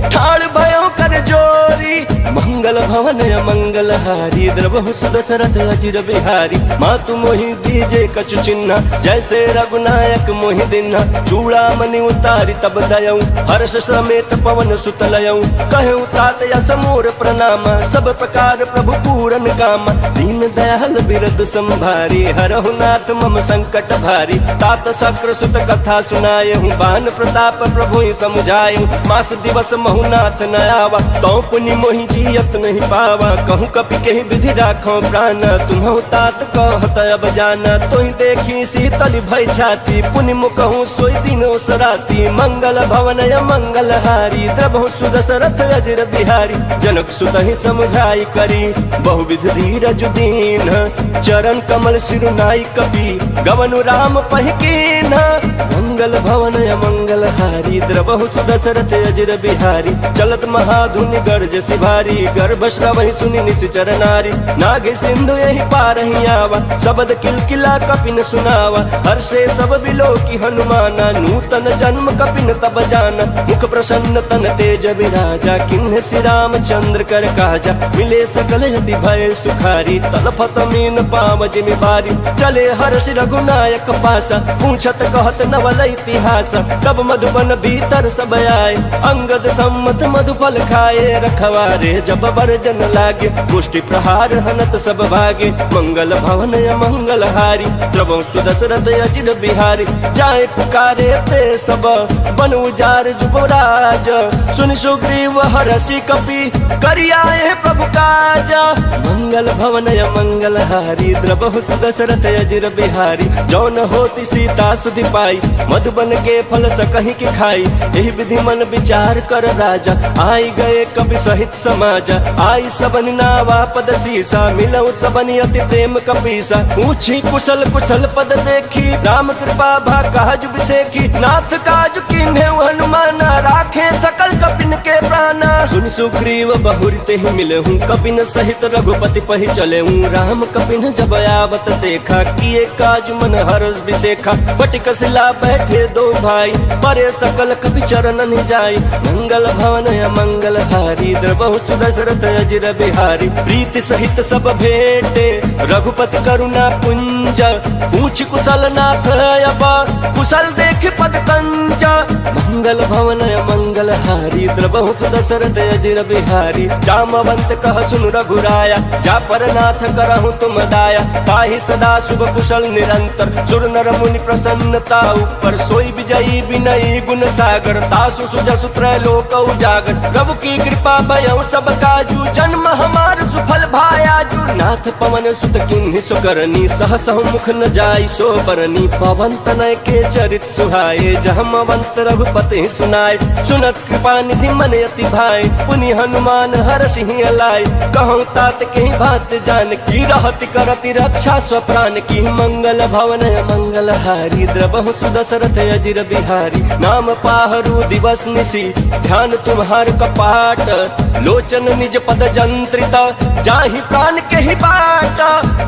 ठाड़ भयो कर जोरी मंगल भवन मंगल हारी द्रवहुस दशरथ अजिर बिहारी मातु मोहि दीजे कछु चिन्ह जैसे रघुनायक मोहि दिन्हा चूड़ा मणि उतारी तब दयऊ हर्ष समेत पवन सुत लयऊ कहूँ तात यस मोर प्रणाम सब प्रकार प्रभु पूरन काम दीन दयाल बिरद संभारी हरहु नाथ मम संकट भारी तात शक्र सुत कथा सुनाए हूँ बान प्रताप प्रभु ही समुझाए मास दिवस महुनाथ न आवा तो पुनि मोहि जियत नहीं पावा कहूँ कपि के विधि राखो प्राण तुम्हु तात कहत अब जाना तो ही देखी शीतल भय छाती पुनि मुकहु सोई दिन राती मंगल भवन मंगल हारी द्रवहुस दशरथ अजिर बिहारी जनक सुत ही समझाई करी बहुविध धीरज दीन चरण कमल सिरुनाई कपि गवनु राम पहिकीन मंगल भवन मंगल हारी द्रवहुस दशरथ अजिर बिहारी चलत महाधुनि गर्ज सिभारी गर्भ श्रवहि सुनि निश्चर नारी नागे सिंधु यही पार ही आवा शब्द किलकिला कपिन सुनावा हर्षे सब बिलोकी हनुमाना नूतन जन्म कपिन तब जाना मुख प्रसन्न तन तेज विराजा किन्ह श्री रामचंद्र कर काजा मिले सकल यति भय सुखारी तलफत मीन पाव जिमि बारी चले हर्ष रघुनायक पासा पूछत कहत नवल इतिहास तब मधुबन भीतर सब आए अंगद सम्मत मधुफल खाए रखवारे जब बरजन लागे मुष्टि प्रहार हनत सब भागे मंगल भवन मंगल हारी द्रवं सुदशरथ अजिर बिहारी जाए पुकारे ते सब बन उजार जुबराज सुन सुग्रीव हरषि कपि करियाए प्रभु काज मंगल भवन मंगल हारी द्रवहु सुदशरथ अजिर बिहारी जौन होती सीता सुधि पाई मधुबन के फल सकहि के खाई यही विधि मन विचार कर राजा आई गए कवि सहित समाज आई सबन नावा पद सीसा मिलऊ सबन अति प्रेम कपीसा पूछी कुशल कुशल पद देखी राम कृपा भा काज बिसेखी नाथ काज किन्हे हनुमान राखे सकल कपिन के प्राण सुन सुग्रीव बहुरते ही मिले हूँ कपिन सहित रघुपति पहि चले हूँ राम कपिन जब आवत देखा किए काज मन हर्ष बिसेखा बटिक शिला बैठे दो भाई परे सकल कपि चरण जाय मंगल भवन मंगल हारी द्रवहु सुदशरथ अजिर बिहारी प्रीति सहित सब भेंटे रघुपति करुणा पुंज पूछ कुशल नाथ अब कुशल देख पद कंज मंगल भवन मंगल हारी द्रवहु सुदशरथ अजिर बिहारी जामवंत कह सुन रघुराया जा पर नाथ करहु तुम दाया ताहि सदा शुभ कुशल निरंतर सुर नर मुनि प्रसन्नता ऊपर सोई विजयी विनयी गुण सागर तासु सुजसु त्रैलोक उजागर प्रभु की कृपा भयउ सब काजू जन्म हमार सुफल भायाजू नाथ पवन सुत किन्हि सुकरनी सहस मुख न जाई सो बरनी पवन तनय के चरित सुहाए जहमवंत रघुपति सुनाय सुनत कृपा निधि मन अति भाई पुनि हनुमान हर्षि अलाय कहूँ तात के बात जान की रहति करति रक्षा स्वप्राण की मंगल भवन मंगल हारी द्रवहु सुदशरथ अजिर बिहारी नाम पाहरू दिवस निशी ध्यान तुम्हार कपाट लोचन निज पद जंत्रित जाहि प्राण के ही बाट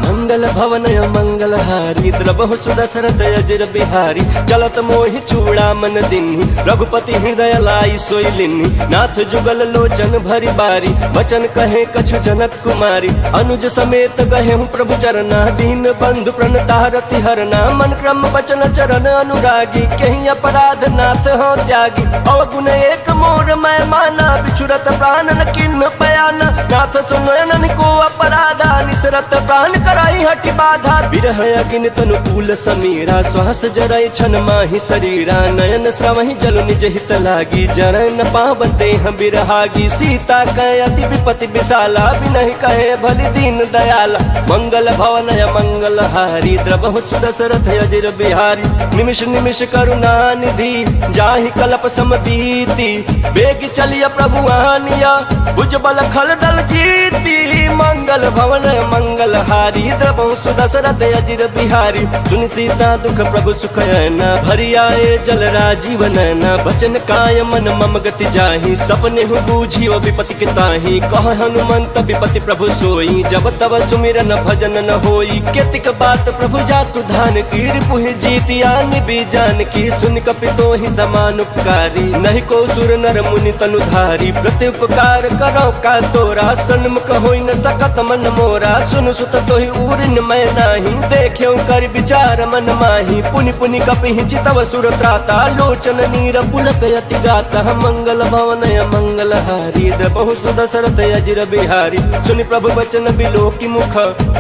मंगल भवन मंगल हारी द्रवहु सुदशरथ अजिर बिहारी चलत मोहि चूड़ा मन दिन्हि रघुपति हृदय लाई सोई लिन्हि नाथ जुगल लोचन भरी बारी वचन कहे कछु जनक कुमारी अनुज समेत गहे प्रभु चरना दीन बंधु प्रणतारति हरना मन क्रम वचन चरण अनुरागी कहीं अपराध नाथ हो त्यागी अवगुण एक मोर मैं माना बिछुरत प्राण न किन्ह पयाना नाथ सुनयन को अपराधा निसरत प्राण कराई हटि बाधा बिरह अगिन तनु कूल समीरा श्वास जरय छन माहि शरीरा नयन श्रवहि जल निज हित लागी जरय न पावन देह बिरहागी सीता कहे अति विपति विशाला बिनहि कहे भलि दीन दयाला मंगल भवन मंगल हारी द्रवहु सुदशरथ अजिर बिहारी निमिष निमिष करुणा निधि जाहि कल्प समतीति बेग चलिया प्रभु आनिया भुजबल खल दल जीती मंगल भवन मंगल हारी द्रवहु सुदशरथ अजिर बिहारी सुनि सीता दुख प्रभु सुख न भरी आए जल राजीव नैना बचन काय मन मम गति जाहि सपने हु बूझी विपति के ताहि कह हनुमंत विपति प्रभु सोई जब तब सुमिरन भजन न होई केतिक बात प्रभु जातु धान की रिपुहि जीतिया निबि जान की सुन कपि तोहि समान उपकारी नहीं को सुर नर मुनि तनुधारी प्रति उपकार करो का तोरा सन्मुख होई न सकत मन मोरा सुन सुत तोहि उरिन मैं नाही देखियो कर विचार मन माही पुनि पुनि कपि चितव सुर त्राता लोचन नीर पुलक यति गाता मंगल भवन मंगल हारी द्रवहु सुदशरथ अजिर बिहारी सुनि प्रभु वचन बिलोकी मुख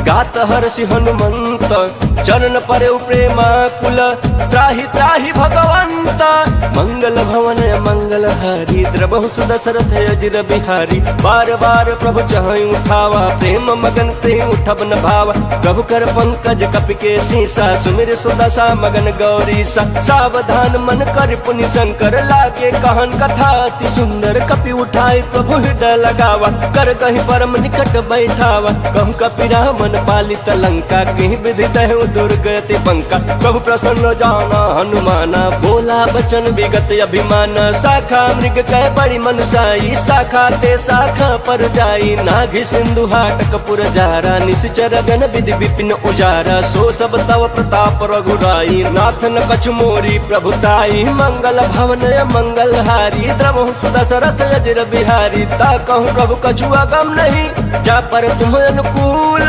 गात हर्षि हनुमंत चरण परे प्रेमा कुल त्राहि त्राहि भगवंत मंगल भवन मंगल हारी द्रवहु सुदशरथ अजिर बिहारी बार बार प्रभु चहई उठावा प्रेम मगन ते उठब न भावा प्रभु कर पंकज कपि के सीसा सुमिर सुदशा मगन गौरी सा सावधान मन कर पुनि शंकर लागे कहन कथा अति सुंदर कपि उठाई प्रभु हृदय लगावा कर कहीं परम निकट बैठावा कहूँ कपि रामन पालित लंका कहीं विधि दहु दुर्गति पंका प्रभु प्रसन्न जाना हनुमाना बोला बचन विगत अभिमान शाखा मृग कह बड़ी मनुषाई शाखा ते शाखा पर जाई नाघि सिंधु हाटक पुर जारा निश्चर गण विधि विपिन उजारा सो सब तव प्रताप रघुराई नाथ न कछु मोरी प्रभुताई मंगल भवन मंगल हारी द्रवहु सुदशरथ अजिर बिहारी ता कहूँ प्रभु कछु अगम नहीं जा पर तुम अनुकूल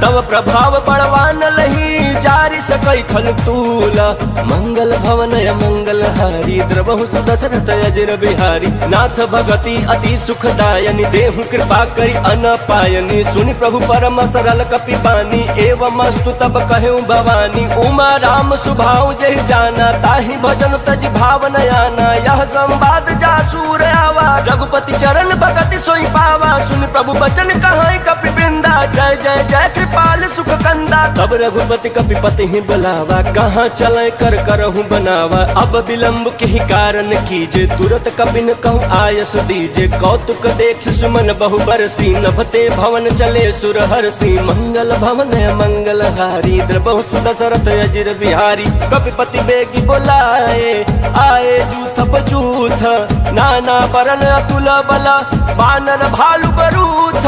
तव प्रभाव बड़वान लही जारि सक कई खल तूला। मंगल भवन मंगल हारी द्रवहु सुदशरथ अजर बिहारी। नाथ भगति अति सुखदायनी देहु कृपा करी अनपायनी। सुनि प्रभु परम सरल कपि बानी एवं अस्तु तब कहु भवानी। उमा राम सुभाव जहि जाना ताहि भजन तज भाव नयाना। यह संवाद जासूर आवा रघुपति चरण भगति सोई पावा। सुनि प्रभु बचन कहाई कपि वृंदा जय जय जय कृपाल सुख कंदा। तब रघुपति कपिपति ही बुलावा कहाँ चले कर करहु बनावा। अब विलंब के ही कारण कीजे तुरत कपिन कहूँ आयस दीजे। कौतुक देख सुमन बहु बरसी नभते भवन चले सुर हरसी। मंगल भवन मंगल हारी द्रवहु सुदशरथ अजर बिहारी। कपिपति बेगी बोलाए आए जूथ बजूथ नाना बरन अतुल बला बानर भालु बरूथ।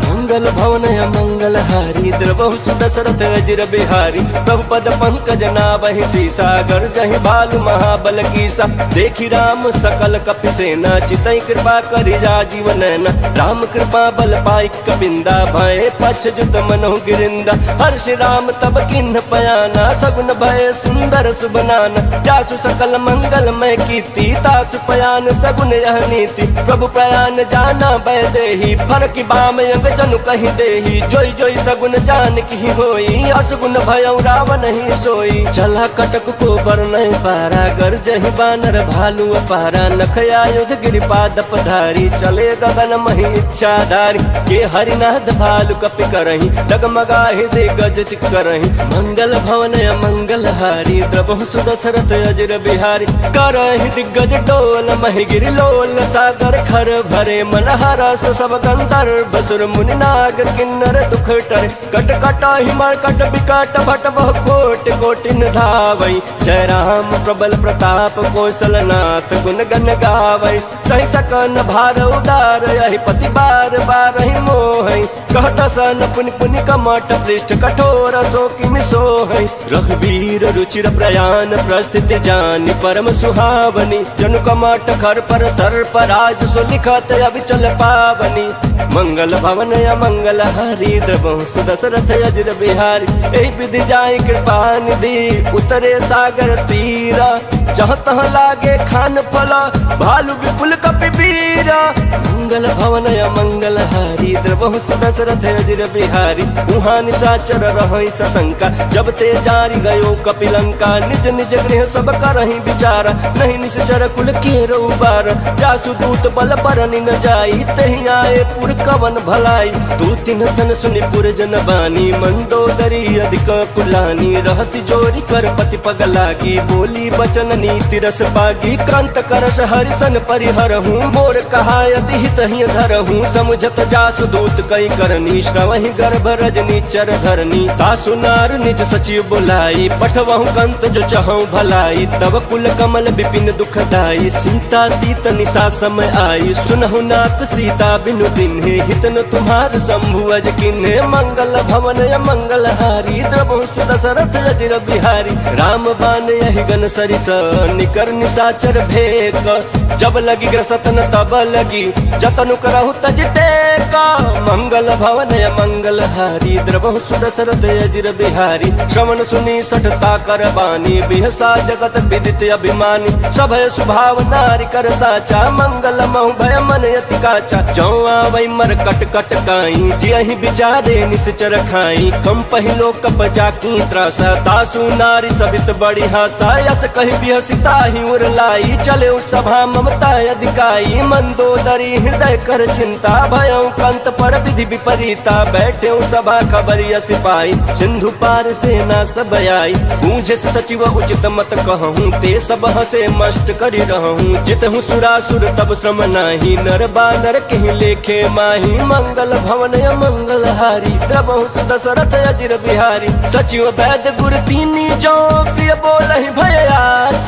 मंगल भवन मंगल हारी द्रवहु सुदशरथ अजर बिहारी। प्रभु पद पंकज नाभहि सीसा गर्जहि भालु महाबल कीसा। देखि राम सकल कपि सेना चितई कृपा करि राजीव नैना। राम कृपा बल पाई कबिंदा भय पछ जुत मनहु गिरिंदा। हर्ष राम तब किन्ह पयाना सगुन भय सुंदर सुबनाना। जासु सकल मंगल मय कीर्ति तासु पयान सगुन यह नीति। प्रभु प्रयान जाना भय देहि फरकि बाम अंग जनु कहि देहि। जोई जोई सगुन जान की होई असगुन भयउ रावण ही सोई। चला कटक को बरनहि पारा गर्जहि बानर भालु अपारा। नख आयुध गिरिपाद पधारी चले गगन महि इच्छाधारी। के हरिनाथ भालु कपि करहि डगमगाहि दिग्गज चिकरहि। मंगल भवन मंगल हारी द्रवहु सुदशरथ अजर बिहारी। करहि दिग्गज डोल महि गिरि लोल सागर खर भरे। मन हरस सब गंधर्व सुर मुनि नाग किन्नर दुख टरे। कट कट हिमर कट विकट भट बहु कोट कोटिन धावई। जय राम प्रबल प्रताप कौशलनाथ गुण गण गावई। सही सकन भार उदार यही पति बार बार ही मोहई। कहत सन पुनि पुनि कमट पृष्ठ कठोर सो किमि सोहई। रघुवीर रुचिर प्रयाण प्रस्थिति जानि परम सुहावनी। जनु कमट खर पर सर्प राज सो लिखत अविचल पावनी। मंगल भवन मंगल हारी द्रवहु सुदशरथ अजर बिहारी। एहि विधि जाय कृपा निधि उतरे सागर तीरा। जहाँ तहाँ लागे खान फला भालु विपुल कपि बीरा। मंगल भवन मंगल हारी द्रवहु सुदशरथ अजर बिहारी। उहाँ निशाचर रहै सशंका जब ते जारी गयो कपिलंका। निज निज गृह सब करहि विचारा नहीं निश्चर कुल केरो उबार। जासु दूत बल बरनि न जाई तहि आए पुर कवन भलाई। दूति न सन सुनि पुर जन बानी मंदोदरी अधिक कुलानी। रहसि जोरी कर पति पग लागी बोली बचन नीति रस पागी। कांत करस हरिसन परिहरहूँ मोर कहायति हित ही धरहूँ। समुझत जासु दूत कई करनी श्रवहि गर्भ रजनी चर धरनी। तासु नार निज सचिव बुलाई पठवहु कंत जो चहु भलाई। तब कुल कमल विपिन दुखदाई सीता सीत निशा समय आई। सुनहु नाथ सीता बिनु दिन्हे हित न तुम्हार शंभु अज किन्हे। मंगल भवन मंगल हारी द्रवहु सुदशरथ अजर बिहारी। राम बान यहि गन सरिस निकर निशाचर भेक। जब लगी ग्रसतन तब लगी जतनु करहु तज टेका। मंगल भवन मंगल हारी द्रवहु सुदशरथ अजर बिहारी। श्रवण सुनी सठता कर बानी बिहसा जगत विदित अभिमानी। सभय सुभाव नारी कर साचा मंगल महु भय मन यति काचा। जौ आवै मर कट कट काई जियहि विचारे निश्चर खाई। कम पहिलो कप जाकी त्रासा तासु नारी सबित बड़ी हासा। यस कहि बिहसिता ही उर लाई चले सभा ममता अधिकाई। मंदोदरी हृदय कर चिंता भयउ कंत पर विधि विपरीता। बैठे सभा खबरिया सिपाही सिंधु पार सेना सब आई। बूझे सचिव उचित मत कहूँ ते सब हसे मस्त करि रहूँ। जितहु सुरासुर तब श्रम नाही नर बानर कहीं लेखे माही। मंगल भवन मंगल हारी द्रवहु सुदशरथ अजर बिहारी। सचिव वैद्य गुर तीनी जो प्रिय बोलहि भय आस।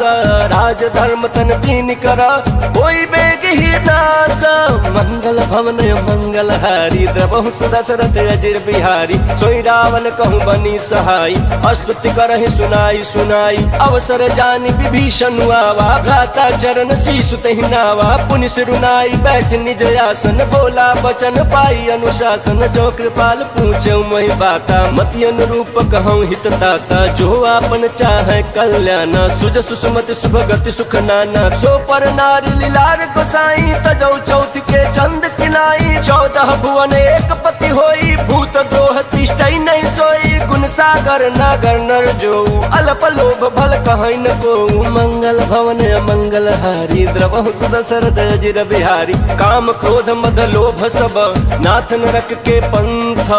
राज धर्म तन तीन करा कोई बेग ही नास। मंगल भवन मंगल हारी द्रवहु सुदशरथ अजर बिहारी। सोई रावण कहूँ बनी सहाय स्तुति करहि सुनाई सुनाई। अवसर जानि विभीषण आवा घाता चरण शीशु तहि नावा, पुनि सिरुनाई बैठ निज आसन, बोला बचन पाई अनुशासन, जो कृपाल पूछे मोहि बाता, मति अनुरूप कहूँ हित ताता, जो आपन चाहे कल्याण, सुज सुसुमति सुभगति सुख नाना, सो पर नारी लीलार गोसाई, तजौ चौथ के चंद किनाई, 14 भुवन एक पति होई, भूत द्रोह तिष्ठई नहीं सोई, गुण सागर नागर नर जो, अल्प लोभ भल कहै न को, मंगल भवन मंगल हारी, द्रवहु सुदशरथ अजिर बिहारी, काम क्रोध मद लोभ सब, नाथ नरक के पंथ,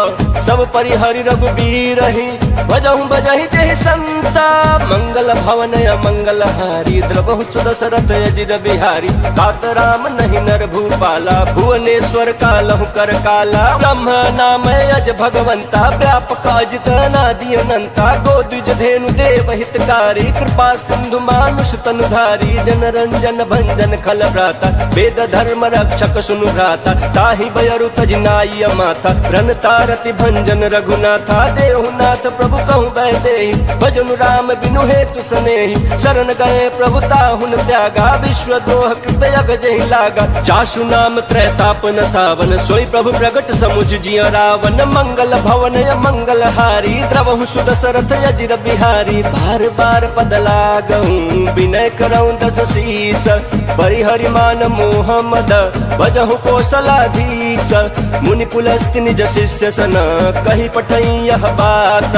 सब परिहरि रघुबीर ही, भजहु बजहि जहि संता, मंगल भवन मंगल हारी, द्रवहु सुदशरथ अजिर बिहारी, तात राम नहीं नर भूपाला, भुवनेश्वर कालहु कर काला, ब्रह्म नाम अज भगवंता, व्यापक अजित अनादि अनंता, गोद्विज धेनु देव हितकारी, कृपा सिंधु मानुष तनुधारी, जन रंजन भंजन खल भ्राता, वेद धर्म रक्षक सुनु भ्राता, ताहि बयरु तजनाई माथा, रन तारति भंजन रघुनाथा, देहुनाथ प्रभु कहु बैदेहि, भजनु राम बिनु हेतु सनेहि, शरण गए प्रभु ताहुन त्यागा, विश्व द्रोह कृत जहि लागा, जासु नाम त्रैतापन सावन, सोई प्रभु प्रगट समुझ जिय रावण, मंगल भवन मंगल हारी, द्रवहु सुदशरथ अजिर बिहारी, बार बार पद लागहु विनय करऊं दस शीस, परिहरि मान मोह मद, भजहु कौशलाधीश, मुनि पुलस्त्य निज शिष्य सन, कही पठई यह बात,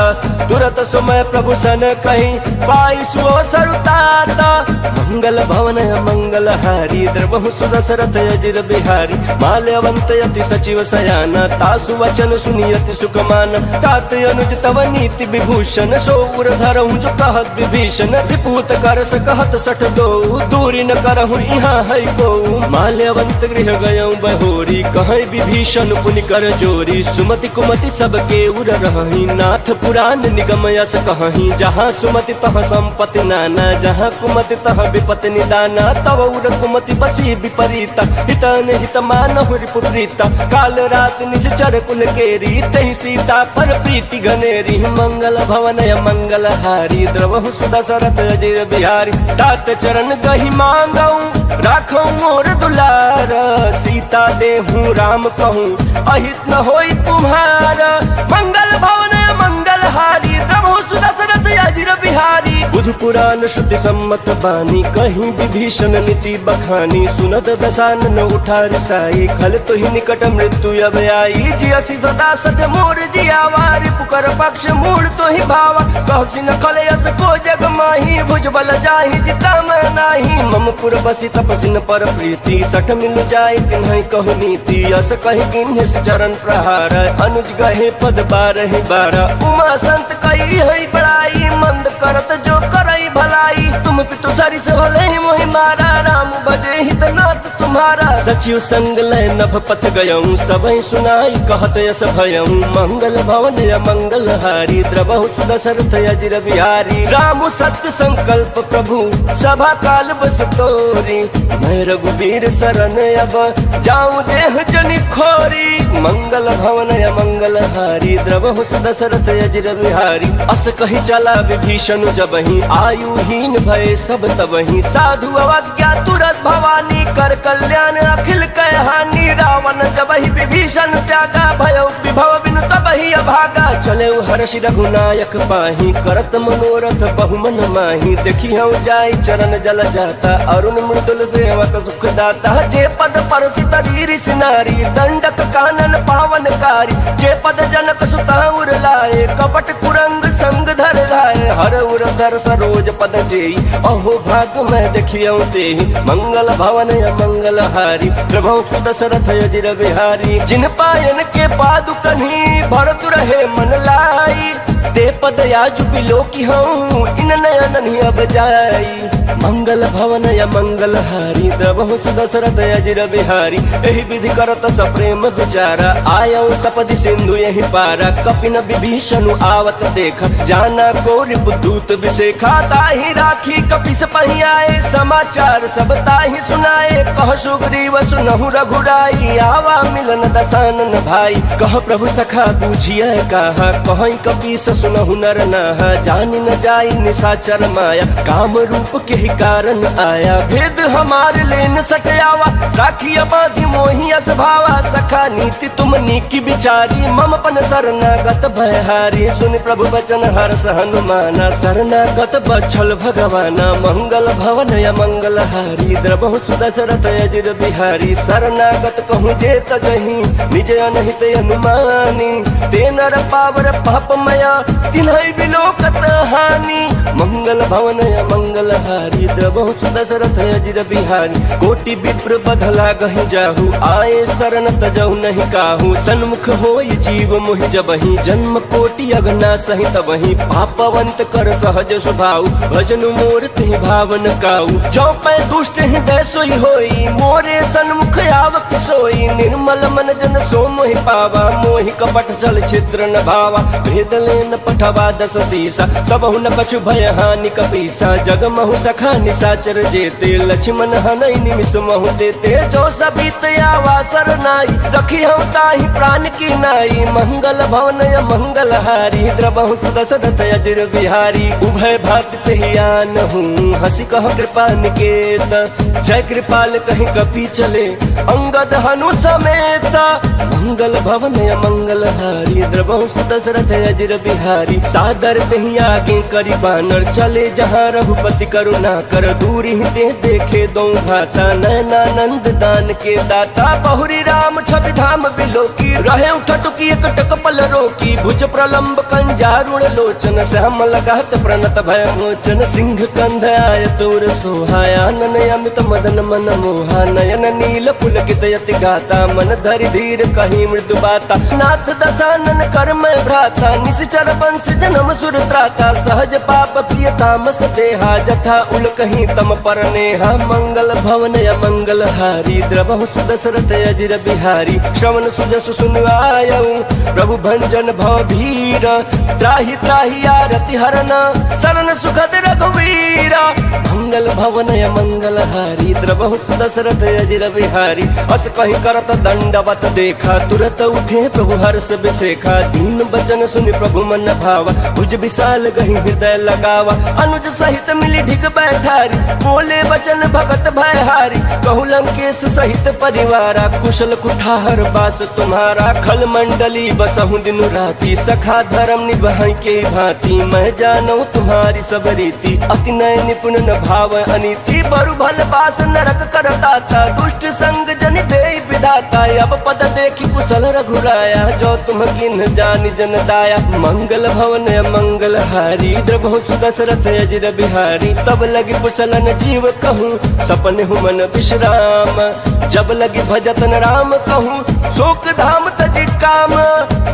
तुरत सुमय प्रभु सन कही, पाई सुओ सरुताता, मंगल भवन मंगल हारी, द्रवहु सुदशरथ अजिर बिहारी, माल्यवंत यति सचिव सयाना, तासु वचन सुनियति सुखमान, तात अनुज तव नीति विभूषण, सो उर धरहु जो कहत विभीषण, त्रिपुत कर सकहत सठ दो, दूरी न करहु यहाँ है को, माल्यवंत गृह गयऊँ बहोरी, कहे विभीषण पुनि कर जोरी, सुमति कुमति सबके उर रही, नाथ पुराण निगम यस कहीं, जहाँ सुमति तह संपत्ति नाना, जहाँ कुमति तह विपत्ति निदाना, तव उर कुमति बसी विपरीता, हितन हित मानहु रिपुप्रीता, काल रात निश्चर कुल केरी, तहि सीता पर प्रीति घनेरी, मंगल भवन मंगल हारी, द्रवहु सुदशरथ अजिर बिहारी, तात चरण गहि मांगऊं राखऊं मोर दुलार, सीता देहूं राम कहूं अहित न होई तुम्हारा, मंगल भवन मंगल हारी, द्रवहु सुदशरथ अजिर बिहारी, बुध पुराण श्रुति सम्मत बानी, कहीं विभीषण नीति बखानी, सुनत दशानन उठा रिसाई, खल तो ही निकट मृत्यु अब आई, जियसि सदा सठ मोर जियावारी, पुकर पक्ष मूल तो ही भावा, कहसी न खल यस को जग माही, भुजबल जाहि जिता मैं नाही, मम पुर बसी तपसिन पर प्रीति, सठ मिल जाय तिन्हि कहु नीति, यस कहि किन्हि चरण प्रहार, अनुज गहे पद 12 उमा संत कई है बड़ाई, मंद करत जो करई भलाई, तुम पितु सरिस भले मोहि मारा, राम बजे हित नाथ तुम्हारा, सचिव संग लय नभ पथ गयऊं, सबहि सुनाई कहत यस भयऊं, मंगल भवन मंगल हारी, द्रवहु सुदशरथ अजिर बिहारी, राम सत्य संकल्प प्रभु सभा काल बस तोरी, मैं रघुबीर शरण अब जाऊं देह जनि खोरी, मंगल भवन मंगल हारी, द्रवहु सुदशरथ अजिर बिहारी, अस कही चला विभीषण जबहि, आयुहीन भय सब तबहि, साधु अवज्ञा तुरत भवानी, कर कल्याण अखिल कह हानि, रावण जबहि विभीषण त्यागा, भयउ विभव बिनु तबहि अभागा, चले हर्षि रघुनायक पाही, करत मनोरथ बहुमन माही, देखी हम जाय चरण जल जाता, अरुण मृदुल सेवक सुख दाता, जे पद परसि तरी ऋषि नारी, दंडक कानन पावनकारी, जे पद जनक सुता उर लाए, कपट कुरंग संग धर धाय, हर उर सर सरोज पद जेई, अहो भाग मैं देखियौ तेहि, मंगल भवन मंगल हारी, प्रभु सुदशरथ अजिर बिहारी, जिन पायन के पादुकन्हि भरत रहे मन लाई, ते पद याजु बिलो की हूँ इन नयन अब जाई, मंगल भवन मंगल हारी, द्रवहु सुदशरथ अजिर बिहारी, एहि विधि करत सप्रेम विचारा, आयौ सपदि सिंधु यहि पारा, कपिन विभीषण आवत देख, जाना को रिपुदूत विशेखा, ताहि राखी कपिस पहियाए, समाचार सब ताहि सुनाए, कह सुग्रीव सुनहु रघुराई, आवा मिलन दशानन भाई, कह प्रभु सखा बूझिए कहा, कहीं कपीस सुनहु नर नाहा, जान न जाई निशाचर माया, काम रूप के ही कारण आया। भेद हमार लेन सटयावा, राखिया बांधी मोहिया स्वभावा, सखा नीति तुम नीकी बिचारी, मम पन शरणागत भयहारी। सुन प्रभु वचन हर्ष हनुमाना, शरणागत बछल भगवाना, मंगल भवन या मंगल हारी, द्रबहु सुदशरथ अजिर बिहारी। शरणागत कहूँ जे तजही, निज अनहित अनुमानी, ते नर पावर पापमया, तिन्है बिलोकत हानि। मंगल भवन या मंगल हारी, द्रबहु सुदशरथ अजिर बिहारी। कोटि विप्र बधला गहि जाहु, आए शरण तजहु नहीं काहू। सन्मुख होई जीव मोहि जबहि, जन्म कोटि अगना सहित वही। पापवंत कर सहज स्वभाव, भजन मोर तिहि भावन काऊ। जो पै दुष्ट हृदय सोई होई, मोरे सन्मुख आवक सोई। निर्मल मन जन सो मोहि पावा, मोहि कपट छल छिद्र न भावा। भेद लेन पठवा दस सीसा, तबहु न कछु भय हानि कपीसा। जग महु सखा निशाचर जेते, लक्ष्मण हनई निमिष महु देते। जो सबीत आवा सरनाई, रखी हम ताहि प्राण की नाई। मंगल भवन या मंगल हारी, द्रबहु सुदशरथ अजिर बिहारी। उभय भांति तेहियान हूँ, हंसी कह कृपा निकेत। जय कृपाल कहीं कपि चले, अंगद हनु समेत। मंगल भवन या मंगल हारी, द्रबहु सुदशरथ अजिर बिहारी। सादर तेहि आगे करी बानर, चले जहाँ रघुपति करुणा कर। दूरी ते देखे दो भाता, नयनानंद दान के दाता। बहुरी राम छवि धाम बिलोकी, रहे उठटुकी एक टकपल रोकी। भुज प्रलंब कंजारुण लोचन, श्याम लगात प्रणत भय मोचन। सिंह कंध आय तोर सोहाया, नन अमित मदन मन मोहा। नयन नील पुलकित यति गाता, मन धरि धीर कहीं मृदु बाता। नाथ दशानन कर मैं भ्राता, निश्चर वंश जन्म सुर त्राता। सहज पाप प्रिय तामस देहा, जथा उल कहीं तम पर नेहा। मंगल भवन या मंगल हारी, द्रबहु सुदशरथ अजिर बिहारी। श्रवण सुजस सुन आयऊ, प्रभु भंजन भव भीर। त्राहि त्राहि आरति हरन, शरण सुखद रघुवीरा। मंगल भवन या मंगल हारी, द्रबहु सुदशरथ अजिर बिहारी। अस कहीं करत दंडवत देखा, तुरत उठे प्रभु हर्ष बिसेखा। दीन बचन सुनि प्रभु मन भावा, भुज विशाल गहि हृदय लगावा। अनुज सहित मिली ढिग बैठारी, बोले वचन भगत भयहारी। कहु लंकेश सहित परिवारा, कुशल कुठार बास तुम्हारा। खल मंडली बसहु दिन राती, सखा धर्म निभाई के भांति। मैं जानू तुम्हारी सब रीति, अति नय निपुण न भाव अनीति। बरु भल बास नरक करताता, दुष्ट संग जन दे विधाता। अब पद देखी कुशल रघुराया, जो तुम किन जानि जन दाया। मंगल भवन मंगल हारी, द्रबहु सुदशरथ अजिर बिहारी। तब लगी कुशलन जीव कहूँ, सपन हूँ मन विश्राम। जब लगी भजतन राम कहूँ, शोक धाम तजि काम।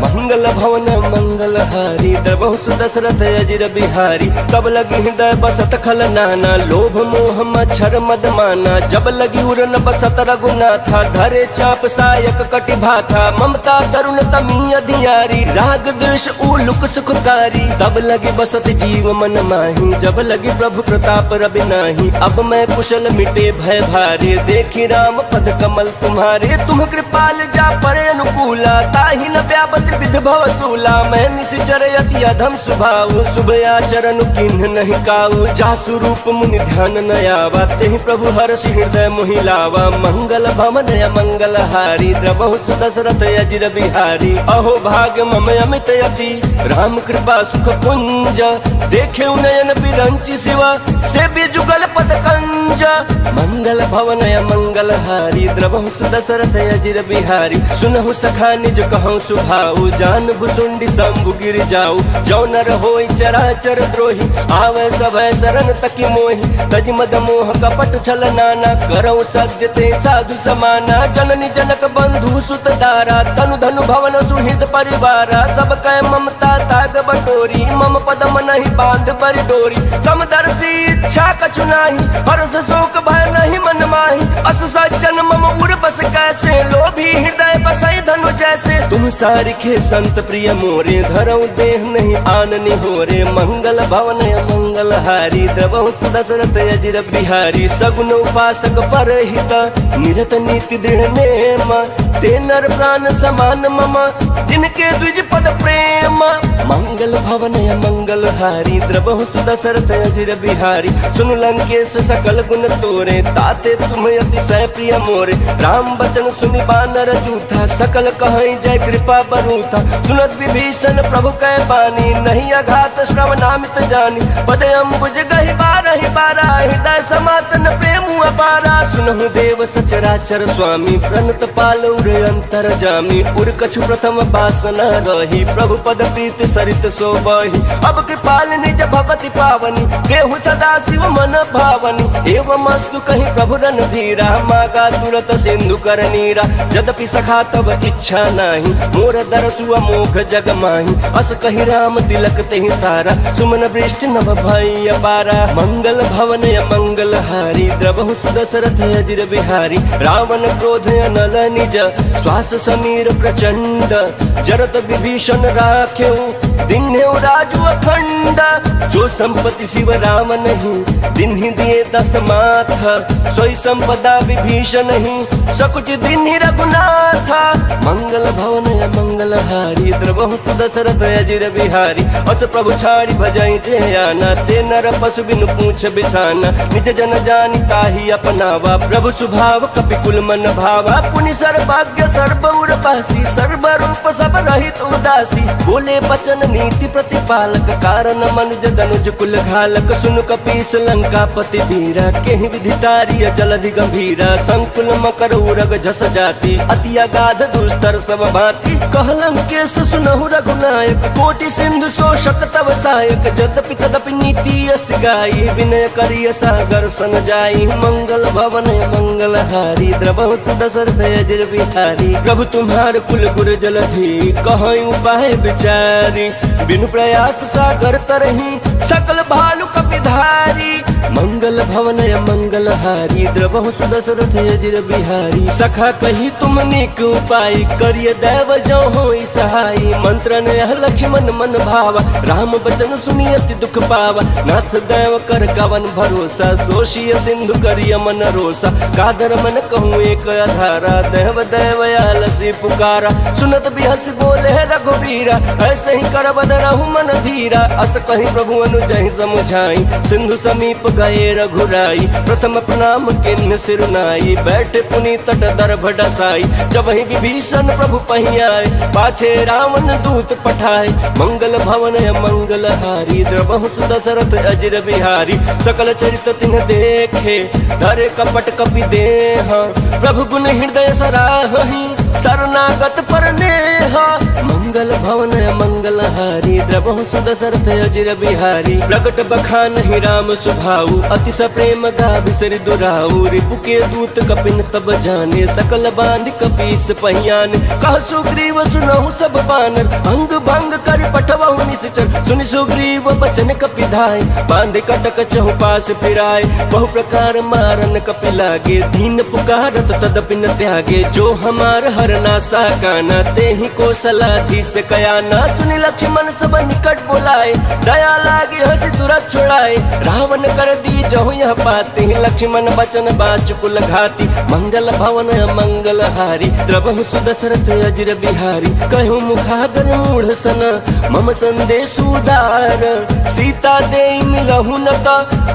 मंगल भवन मंगल हारी, द्रबहु सुदशरथ अजिर बिहारी। तब लगी हृदय बसत खल नाना, लोभ मोह मच्छर मद माना। जब लगी उरन बसत रघुनाथा, धरे चाप सायक कटि भाथा। ममता तरुण तमी अधियारी, राग द्वेष उलुक सुखकारी। तब लगी बसत जीव मन माही, जब लगी प्रभु प्रताप रवि नाही। अब मैं कुशल मिटे भय भारे, देखी राम पद कमल तुम्हारे। तुम कृपाल जा परे अनुकूला, ताहि न व्यापत विध भव सूला। मैं निश्चर यति अधम स्वभाव, शुभ आचरण किन्ह नहीं काऊ। जासु रूप मुनि ध्यान न आवा, तेहि प्रभु हर्षि हृदय मोहि लावा। मंगल भवन या मंगल हारी, द्रबहु सुदशरथ अजिर बिहारी। अहो भाग्य मम अमित यति, राम कृपा सुख पुंज। देखे नयन बिरंचि शिवा, से भी जुगल पद कंज। मंगल भवन या मंगल हारी, द्रबहु सुदशरथ अजिर बिहारी। सुनहु सखा निज कहूँ सुभाऊ, जान भुसुंडी शंभु गिर जाऊ। जो नर होई चराचर द्रोही, आवे सभय शरण तकी मोहि। तज मद मोह कपट छल नाना, करऊ सत्य ते साधु समाना। जननी जनक बंधु सुत दारा, तनु धनु भवन सुहृद परिवारा। सब कै ममता ताग बटोरी, मम पद मनहि बांध बरि डोरी। समदर्शी इच्छा कछु नाही, हर्ष शोक भय नहीं मन माही। अस सज्जन मम उर बस कैसे, लोभी हृदय बसई धनु जैसे। तुम सारिखे संत प्रिय मोरे, धरऊ देह नहीं आननि होरे। मंगल भवन मंगल हारी, द्रबहु सुदशरथ अजिर बिहारी। सगुन उपासक परहित, निरत नीति दृढ़ नेम, ते नर प्राण समान मम जिनके द्विज पद प्रेम। मंगल भवन मंगल हारी द्रबहु सुदशरथ अजिर बिहारी। सुनु लंकेश सकल गुण तोरे ताते तुम अतिशय प्रिय मोरे। राम बचन सुनि बानर जूथा सकल कहै जय कृपा बरूथा। सुनत विभीषण प्रभु कै बानी नहीं अघात श्रवणामित जानी। पद अम्बुज गहि बारहि बारा हृदय समातन प्रेम अपारा। सुनहु देव सचराचर स्वामी प्रणत पालौर अंतर जामी। उर कछु प्रथम वासना रही प्रभु पद प्रीति सरित सोबहि। अब कृपाल निज भगति पावनी देहु सदा शिव मन भावनी। एवं अस्तु कहीं प्रभु रन धीरा मागा तुरत सिंधु कर नीरा। यद्यपि सखा तब इच्छा नाही मोर दरसु अमोघ जग माही। अस कही राम तिलक तेहि सारा सुमन वृष्टि नभ भई अपारा। मंगल भवन मंगल हारी द्रबहु सुदशरथ अजिर बिहारी। रावण क्रोध नल निज श्वास समीर प्रचंड। जरत विभीषण राखेऊ दिन्हेउ राजु अखंड। जो संपत्ति शिव राम नहीं दिन्हि दिए दस माथ। सोई संपदा विभीषण नहीं सकुच दिन्हि रघुनाथ। मंगल भवन मंगल हारी द्रबहु सुदशरथ अजिर बिहारी। अस प्रभु छाड़ी भजई जे आना ते नर पशु बिनु पूछ बिसाना। निज जन जानि ताहि अपनावा प्रभु सुभाव कपिकुल मन भावा। पुनि सर्वज्ञ सर्व उर्वशी सर्व रूप सब रहित उदासी। बोले बचन नीति प्रतिपालक कारण मनुज धनुज कुल घालक। सुनु कपीस लंकापति वीरा केहि विधितारिय जलधि गंभीरा। संकुल मकर उरग झस जाति अति अगाध दुस्तर सब भांति। कहलंकेश सुनहु रघुनायक कोटि सिंधु शोषक तव सहायक। यद्यपि तदपि नीति यस गाई विनय करिय सागर सन जाई। मंगल भवन मंगल हारी द्रबहु सुदशरथ अजिर बिहारी। प्रभु तुम्हार कुल गुर जलधि कहै उपाय विचारी। बिनु प्रयास सागर तरही सकल भालु कपिधारी। मंगल भवन मंगल हारी द्रबहु सुदशरथ अजिर बिहारी। सखा कही तुम नीक उपाय करिय दैव जो होई सहाय। मंत्र ने लक्ष्मण मन भावा राम बचन सुनि अति दुख पावा। नाथ दैव कर कवन भरोसा सोशिय सिंधु करिय मन रोसा। कादर मन कहूँ एक आधारा देव दैव आलसी पुकारा। सुनत बिहस बोले रघुवीरा ऐसे ही कर रहु मन धीरा। अस कहीं प्रभु अनुजहि समुझाई सिंधु समीप गए रघुराई। प्रथम प्रणाम किन्न सिरुनाई बैठे पुनि तट दर्भ डसाई। जब ही विभीषण प्रभु पही आए पाछे रावण दूत पठाए। मंगल भवन मंगल हारी द्रबहु सुदशरथ अजिर बिहारी। सकल चरित तिन्ह देखे धरे कपट कपि देह। प्रभु गुण हृदय सराहि शरणागत पर नेह। मंगल भवन मंगल हारी द्रबहु सुदशरथ अजिर बिहारी। प्रगट बखान ही राम सुभाऊ अति सप्रेम गा बिसरि दुराऊ। रिपु के दूत कपिन तब जाने सकल बांध कपीस पहियान। कह सुग्रीव सुनहु सब बानर अंग भंग कर पठवहु निश्चर। सुनि सुग्रीव बचन कपि धाय बांध कटक चहुपास फिराय। बहु प्रकार मारन कपि लागे दीन पुकारत तदपि न त्यागे। जो हमार हरना साकाना ते ही कौशलाधीश कयाना। सुनि लक्ष्मण सब निकट बोलाए दया लागे हंसी तुरंत छुड़ाए। रावण कर दी जहु यह पाते लक्ष्मण बचन बाच कुल घाती। मंगल भवन मंगल हारी द्रबहु सुदशरथ अजिर बिहारी। कहूँ मुखागर मूढ़ सन मम संदेश उदार। सीता दे मिलहु न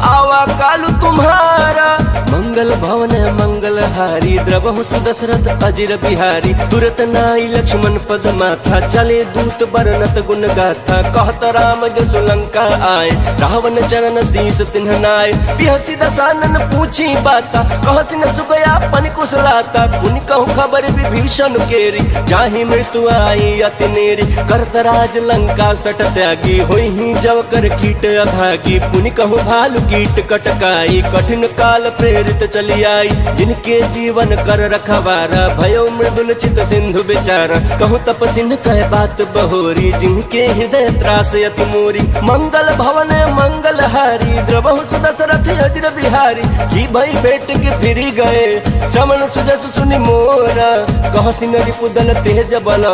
आवा कालु तुम्हारा। मंगल भवन मंगल हारी द्रबहु सुदशरथ अजिर बिहारी। तुरत नाई लक्ष्मण पद माथा चले दूत बरनत गुण गाथा। कहत राम जसु लंका आए रावण चरण शीस तिन्ह नाय। बिहसी दसानन पूछी बाता कहसी न सुगया पन कुशलाता। पुनि कहूँ खबर विभीषण केरी जाहि मृत्यु आई अति नेरी। करत राज लंका सट त्यागी होई ही जव कर कीट अभागी। पुनि कहूँ भालु कीट कटकाई कठिन काल प्रेरित चली आई। जिनके जीवन कर रखवारा भयो मृदुल चित सिंधु बेचारा। कहूँ तपसिन कह बात बहोरी जिनके हृदय त्रास अति मोरी। मंगल भवन मंगल हारी द्रबहु सुदशरथ अजिर बिहारी। की भई बेट के फिरी गए श्रवण सुजस सुनि मोरा। कहसी न रिपु दल तेज बल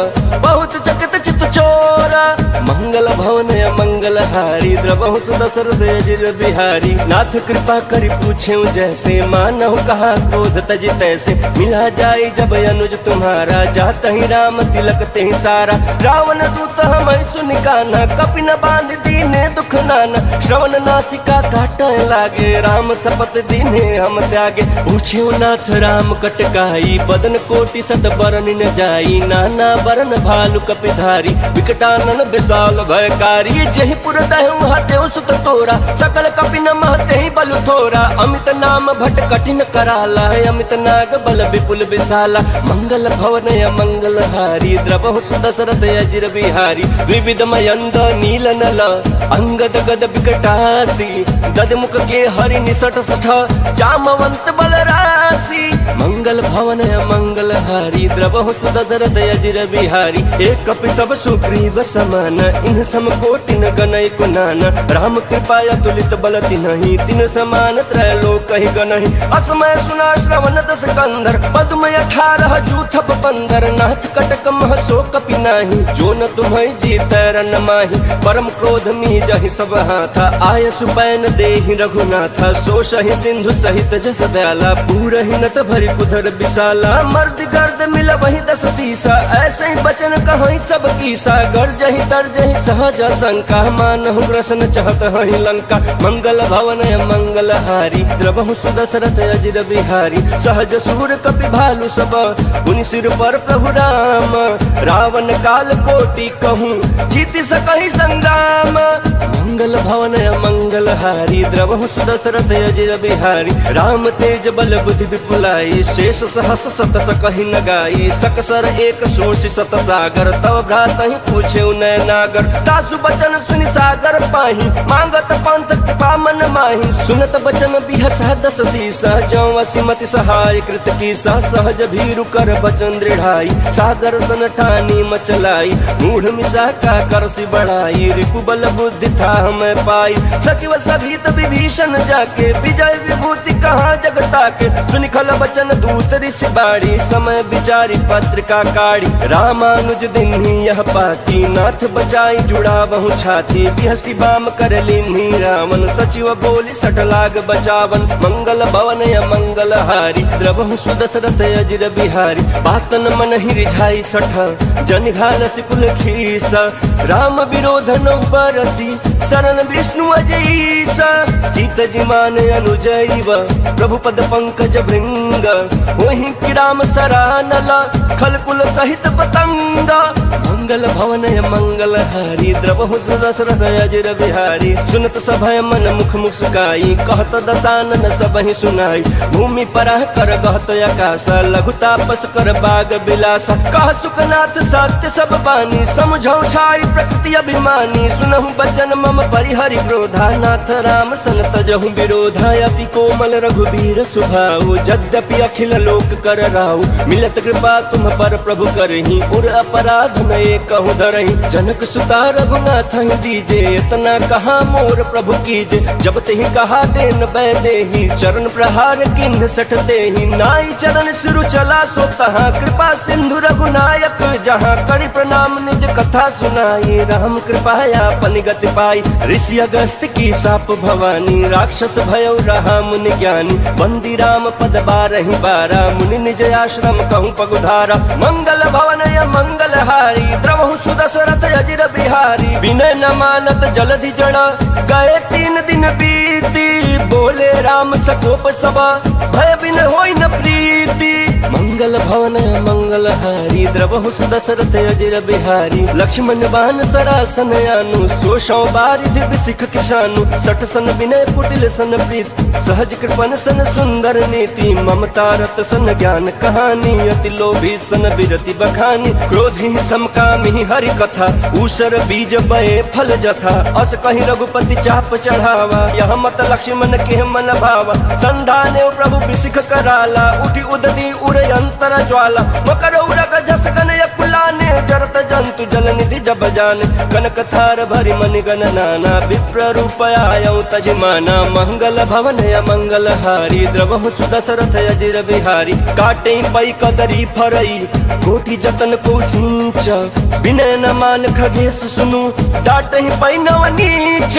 बहुत चकित चित चित चोरा मंगल भवन मंगल हारी द्रवहु सुदशरथ अजिर बिहारी नाथ कृपा करी पूछे जैसे मानव कहा क्रोध तज तैसे मिला जाए जब अनुज तुम्हारा जात ही राम तिलक ते सारा रावण दूत हम सुन काना कपि न बांध दीने दुख नाना श्रवण नासिका काट लागे राम सपत दीने हम त्यागे पूछे नाथ राम कटकाई बदन कोटि सत बरन न जाई नाना बरन भालु कपिधारी विकटानन विशाल भयकारी जहि पुर दहु हतेउ सुत तोरा सकल कपि न महते ही बलु थोरा अमित नाम भट कठिन कराला अमित नाग बल विपुल विशाला मंगल भवन मंगल हारी द्रवहु सुदशरथ अजिर बिहारी द्विविध मयंद नील नल अंगद गद विकटासी ददमुख के हरि निसट सठ जामवंत बलरासी मंगल भवन मंगल हारी द्रवहु सुदशरथ अजिर बिहारी एक कपि सब सुग्रीव समान इन सम कोटि न गनय कुनान राम कृपाया तुलित बल तिन्हि तिन समान त्रैलोक कहि गनहि असमय सुना श्रवण दस कंधर पद्म 18 जूथप पंदर नाथ कटक मह सो कपि नाही जो न तुम्हें जीत रन माही परम क्रोध मी जहि सब हाथा आय सुपैन देहि रघुनाथ सो सहि सिंधु सहित जस दयाला पूरहि नत भरि कुधर विशाला मर्द गर्द मिल वही 10 सीसा ऐसे ही बचन कहीं सब कीसा गर्जहि तरजहि सहज शंका मानहु ग्रसन चहत हहि लंका मंगल भवन मंगल हारी द्रवहु सुदशरथ अजिर बिहारी सहज सूर कपि भालु सब पुनि सिर पर प्रभु राम रावण काल कोटि कहूँ जीति सकहि संग्राम मंगल भवन मंगल हारी द्रवहु सुदशरथ अजिर बिहारी राम तेज बल बुद्धि विपुलाई शेष सहस सत सकहि न गाई सकसर एक सोच सत सागर तव भ्रात ही पूछे नय नागर तासु बचन सुनि सागर पाही मांगत पंथ कृपा मन माही सुनत बचन बिहसा 10 सीसा जौ असिमति सहाय कृत कीसा सहज भीरु कर बचन दृढ़ाई सागर सन ठानी मचलाई मूढ़ मिशा का करसी बढ़ाई रिपु बल बुद्धि था हमें पाई सचिव सभीत विभीषण जाके विजय विभूति कहाँ जगता के सुनि खल बचन दूत ऋषि बाड़ी समय विचारी पत्रिका काढ़ी रामानुज दिन्ही यह पाती नाथ बचाई जुड़ा बहु छाती बिहसी बाम कर लिन्ही रावण सचिव बोली सठ लाग बचावन मंगल भवन मंगल हारी द्रवहु सुदशरथ अजिर बिहारी बातन मन ही रिझाई सठ जन घाल सिकुल खीस राम विरोध नौ बरसी शरण विष्णु अजईस गीत जिमान अनुजैव प्रभु पद पंकज भृंग वही कि राम सरानल खलकुल सहित पतंग मंगल भवन मंगल हारी द्रवहु सुदशरथ अजिर बिहारी सुनत सभय मन मुख मुस्काई कहत दसानन सबहि सुनाई भूमि परह कर गहत आकाश लघु तापस कर बाग बिलास कह सुखनाथ सत्य सब बानी समझौ छाई प्रकृति अभिमानी सुनहु बचन मम परिहरि क्रोधा नाथ राम सन तजहु विरोधा अति कोमल रघुबीर सुभाऊ यद्यपि अखिल लोक कर राहु मिलत कृपा तुम पर प्रभु करही उर अपराध नए कहूँ धरही जनक सुता रघुनाथ ही दीजे इतना कहा मोर प्रभु कीजे जब तेहि कहा देन बैदेही चरण प्रहार किन्ह सटते ही नाई चरण सिरु चला सो तहाँ कृपा सिंधु रघुनायक जहाँ करि प्रणाम निज कथा सुनाई राम कृपाया पन गति पाई ऋषि अगस्त की साप भवानी राक्षस भयो रहा मुनि ज्ञानी बंदी राम पद 12 बारा मुनि निज आश्रम कहूँ पगुधारा मंगल भवन मंगल हारी द्रवहु सुदशरथ अजिर बिहारी विनय न मानत जलधि जड़ा गए 3 दिन बीती बोले राम सकोप सभा भय बिन होई न प्रीति मंगल भवन मंगल हारी द्रवहु सुदशरथ अजिर बिहारी लक्ष्मण बान सरासन आनु सोशौ बारिधि विसिख किशानु सठ सन विनय कुटिल सन प्रीत सहज कृपन सन सुंदर नीति ममता रत सन ज्ञान कहानी अति लोभी सन विरति बखानी क्रोधी समकामी हरि कथा ऊसर बीज बये फल जथा अस कहीं रघुपति चाप चढ़ावा यह मत लक्ष्मण के मन भावा संधाने प्रभु विसिख कराला उठी उदती उर अंतर ज्वाला मकर उरग जस गन कुलाने चरत जंतु जल निधि जब जान कनक थार भरि मन गण नाना विप्र रूप आयौ तजमाना मंगल भवन मंगल हारी द्रवहु सुदशरथ अजिर बिहारी काटे पै कदरी फरई कोटि जतन को सींच विनय न मान खगेश सुनु डाटहि पै नव नीच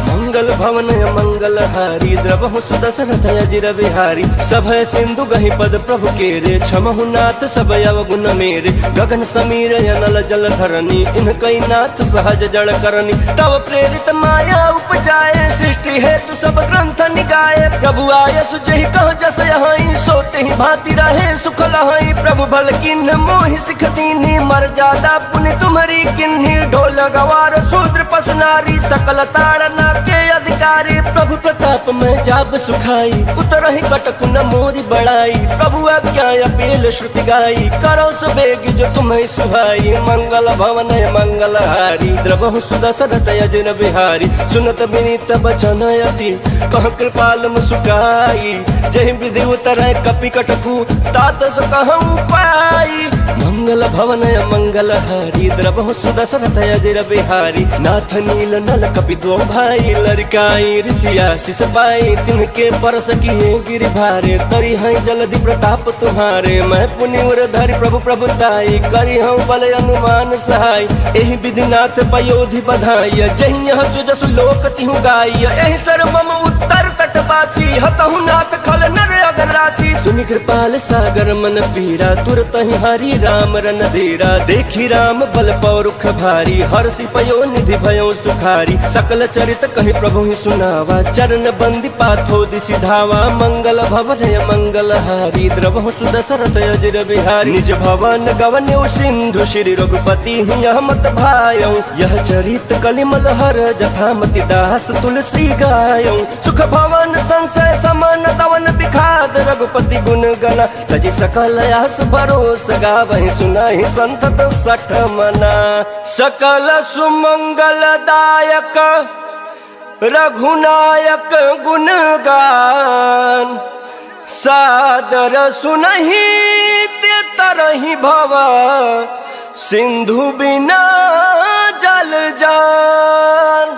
मंगल भवन मंगल हारी द्रवहु सुदशरथ अजिर बिहारी सभय सिंधु गहि पद प्रभु केरे क्षमहु नाथ सब अवगुण मेरे गगन समीर अनल जल धरनी इनकई नाथ सहज जड़ करनी तब प्रेरित माया उपजाए सृष्टि हेतु सब ग्रंथ निगाए प्रभु आय सुजहि कह जस यहाई सोते ही भांति रहे सुख लहाई प्रभु भल किन्ह मोहि सिख दीनी मर्यादा पुनि तुम्हारी किन्ही ढोल गवार शूद्र पशु नारी सकल ताड़ना के अधिकारी प्रभु प्रताप में जाब सुखाई उतरहि कटक न मोरी बड़ाई प्रभु आज्ञा अपील श्रुति गाई करो सुबेग जो तुम्हें सुहाई मंगल भवन मंगल हारी द्रवहु सुदशरथ अजिर बिहारी सुनत विनीत बचन अति कह कृपाल मुस्काई जहि विधि उतरै कपि कटकु तात सो कहूँ पाई मंगल भवन मंगल हारी द्रवहु सुदशरथ अजिर बिहारी नाथ नील नल कपि दो भाई लड़काई ऋषि आशीष पाई तिनके परस किए गिरि भारे तरी है जलधि प्रताप तुम्हारे मैं पुनि उर धरि प्रभु प्रभुताई करी हूँ बल अनुमान सहाय एहि विधिनाथ पयोधि बधाई जहि यह सुजसु लोक तिहु गाई एहि सर मम उत्तर तटवासी हतहु नाथ खल नर अगर राशि सुनि कृपाल सागर मन पीरा तुरत ही हरि राम रन धीरा देखी राम बल पौरुख भारी हर्षि पयो निधि भयो सुखारी सकल चरित कहि प्रभु ही सुनावा चरण बंदी पाथो दिशि धावा मंगल भवन मंगल हारी द्रवहु सुदशरथ अजिर बिहारी निज भवन गवन्यौ सिंधु श्री रघुपति यह मत भायौ यह चरित कलिमल हर जथामति दास तुलसी गायौ सुख भवन संशय समन दवन बिखाद रघुपति गुण गण तजि सकल आस भरोस गावहि सुनाहि संतत सठ मना सकल सुमंगल दायक रघुनायक गुण गान सादर सुनहि ते तरहि भव सिंधु बिना जल जान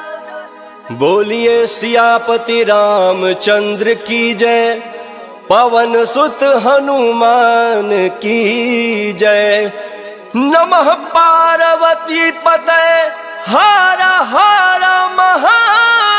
बोलिए सियापति रामचंद्र की जय पवन सुत हनुमान की जय नमः पार्वती पते हर हर महादेव।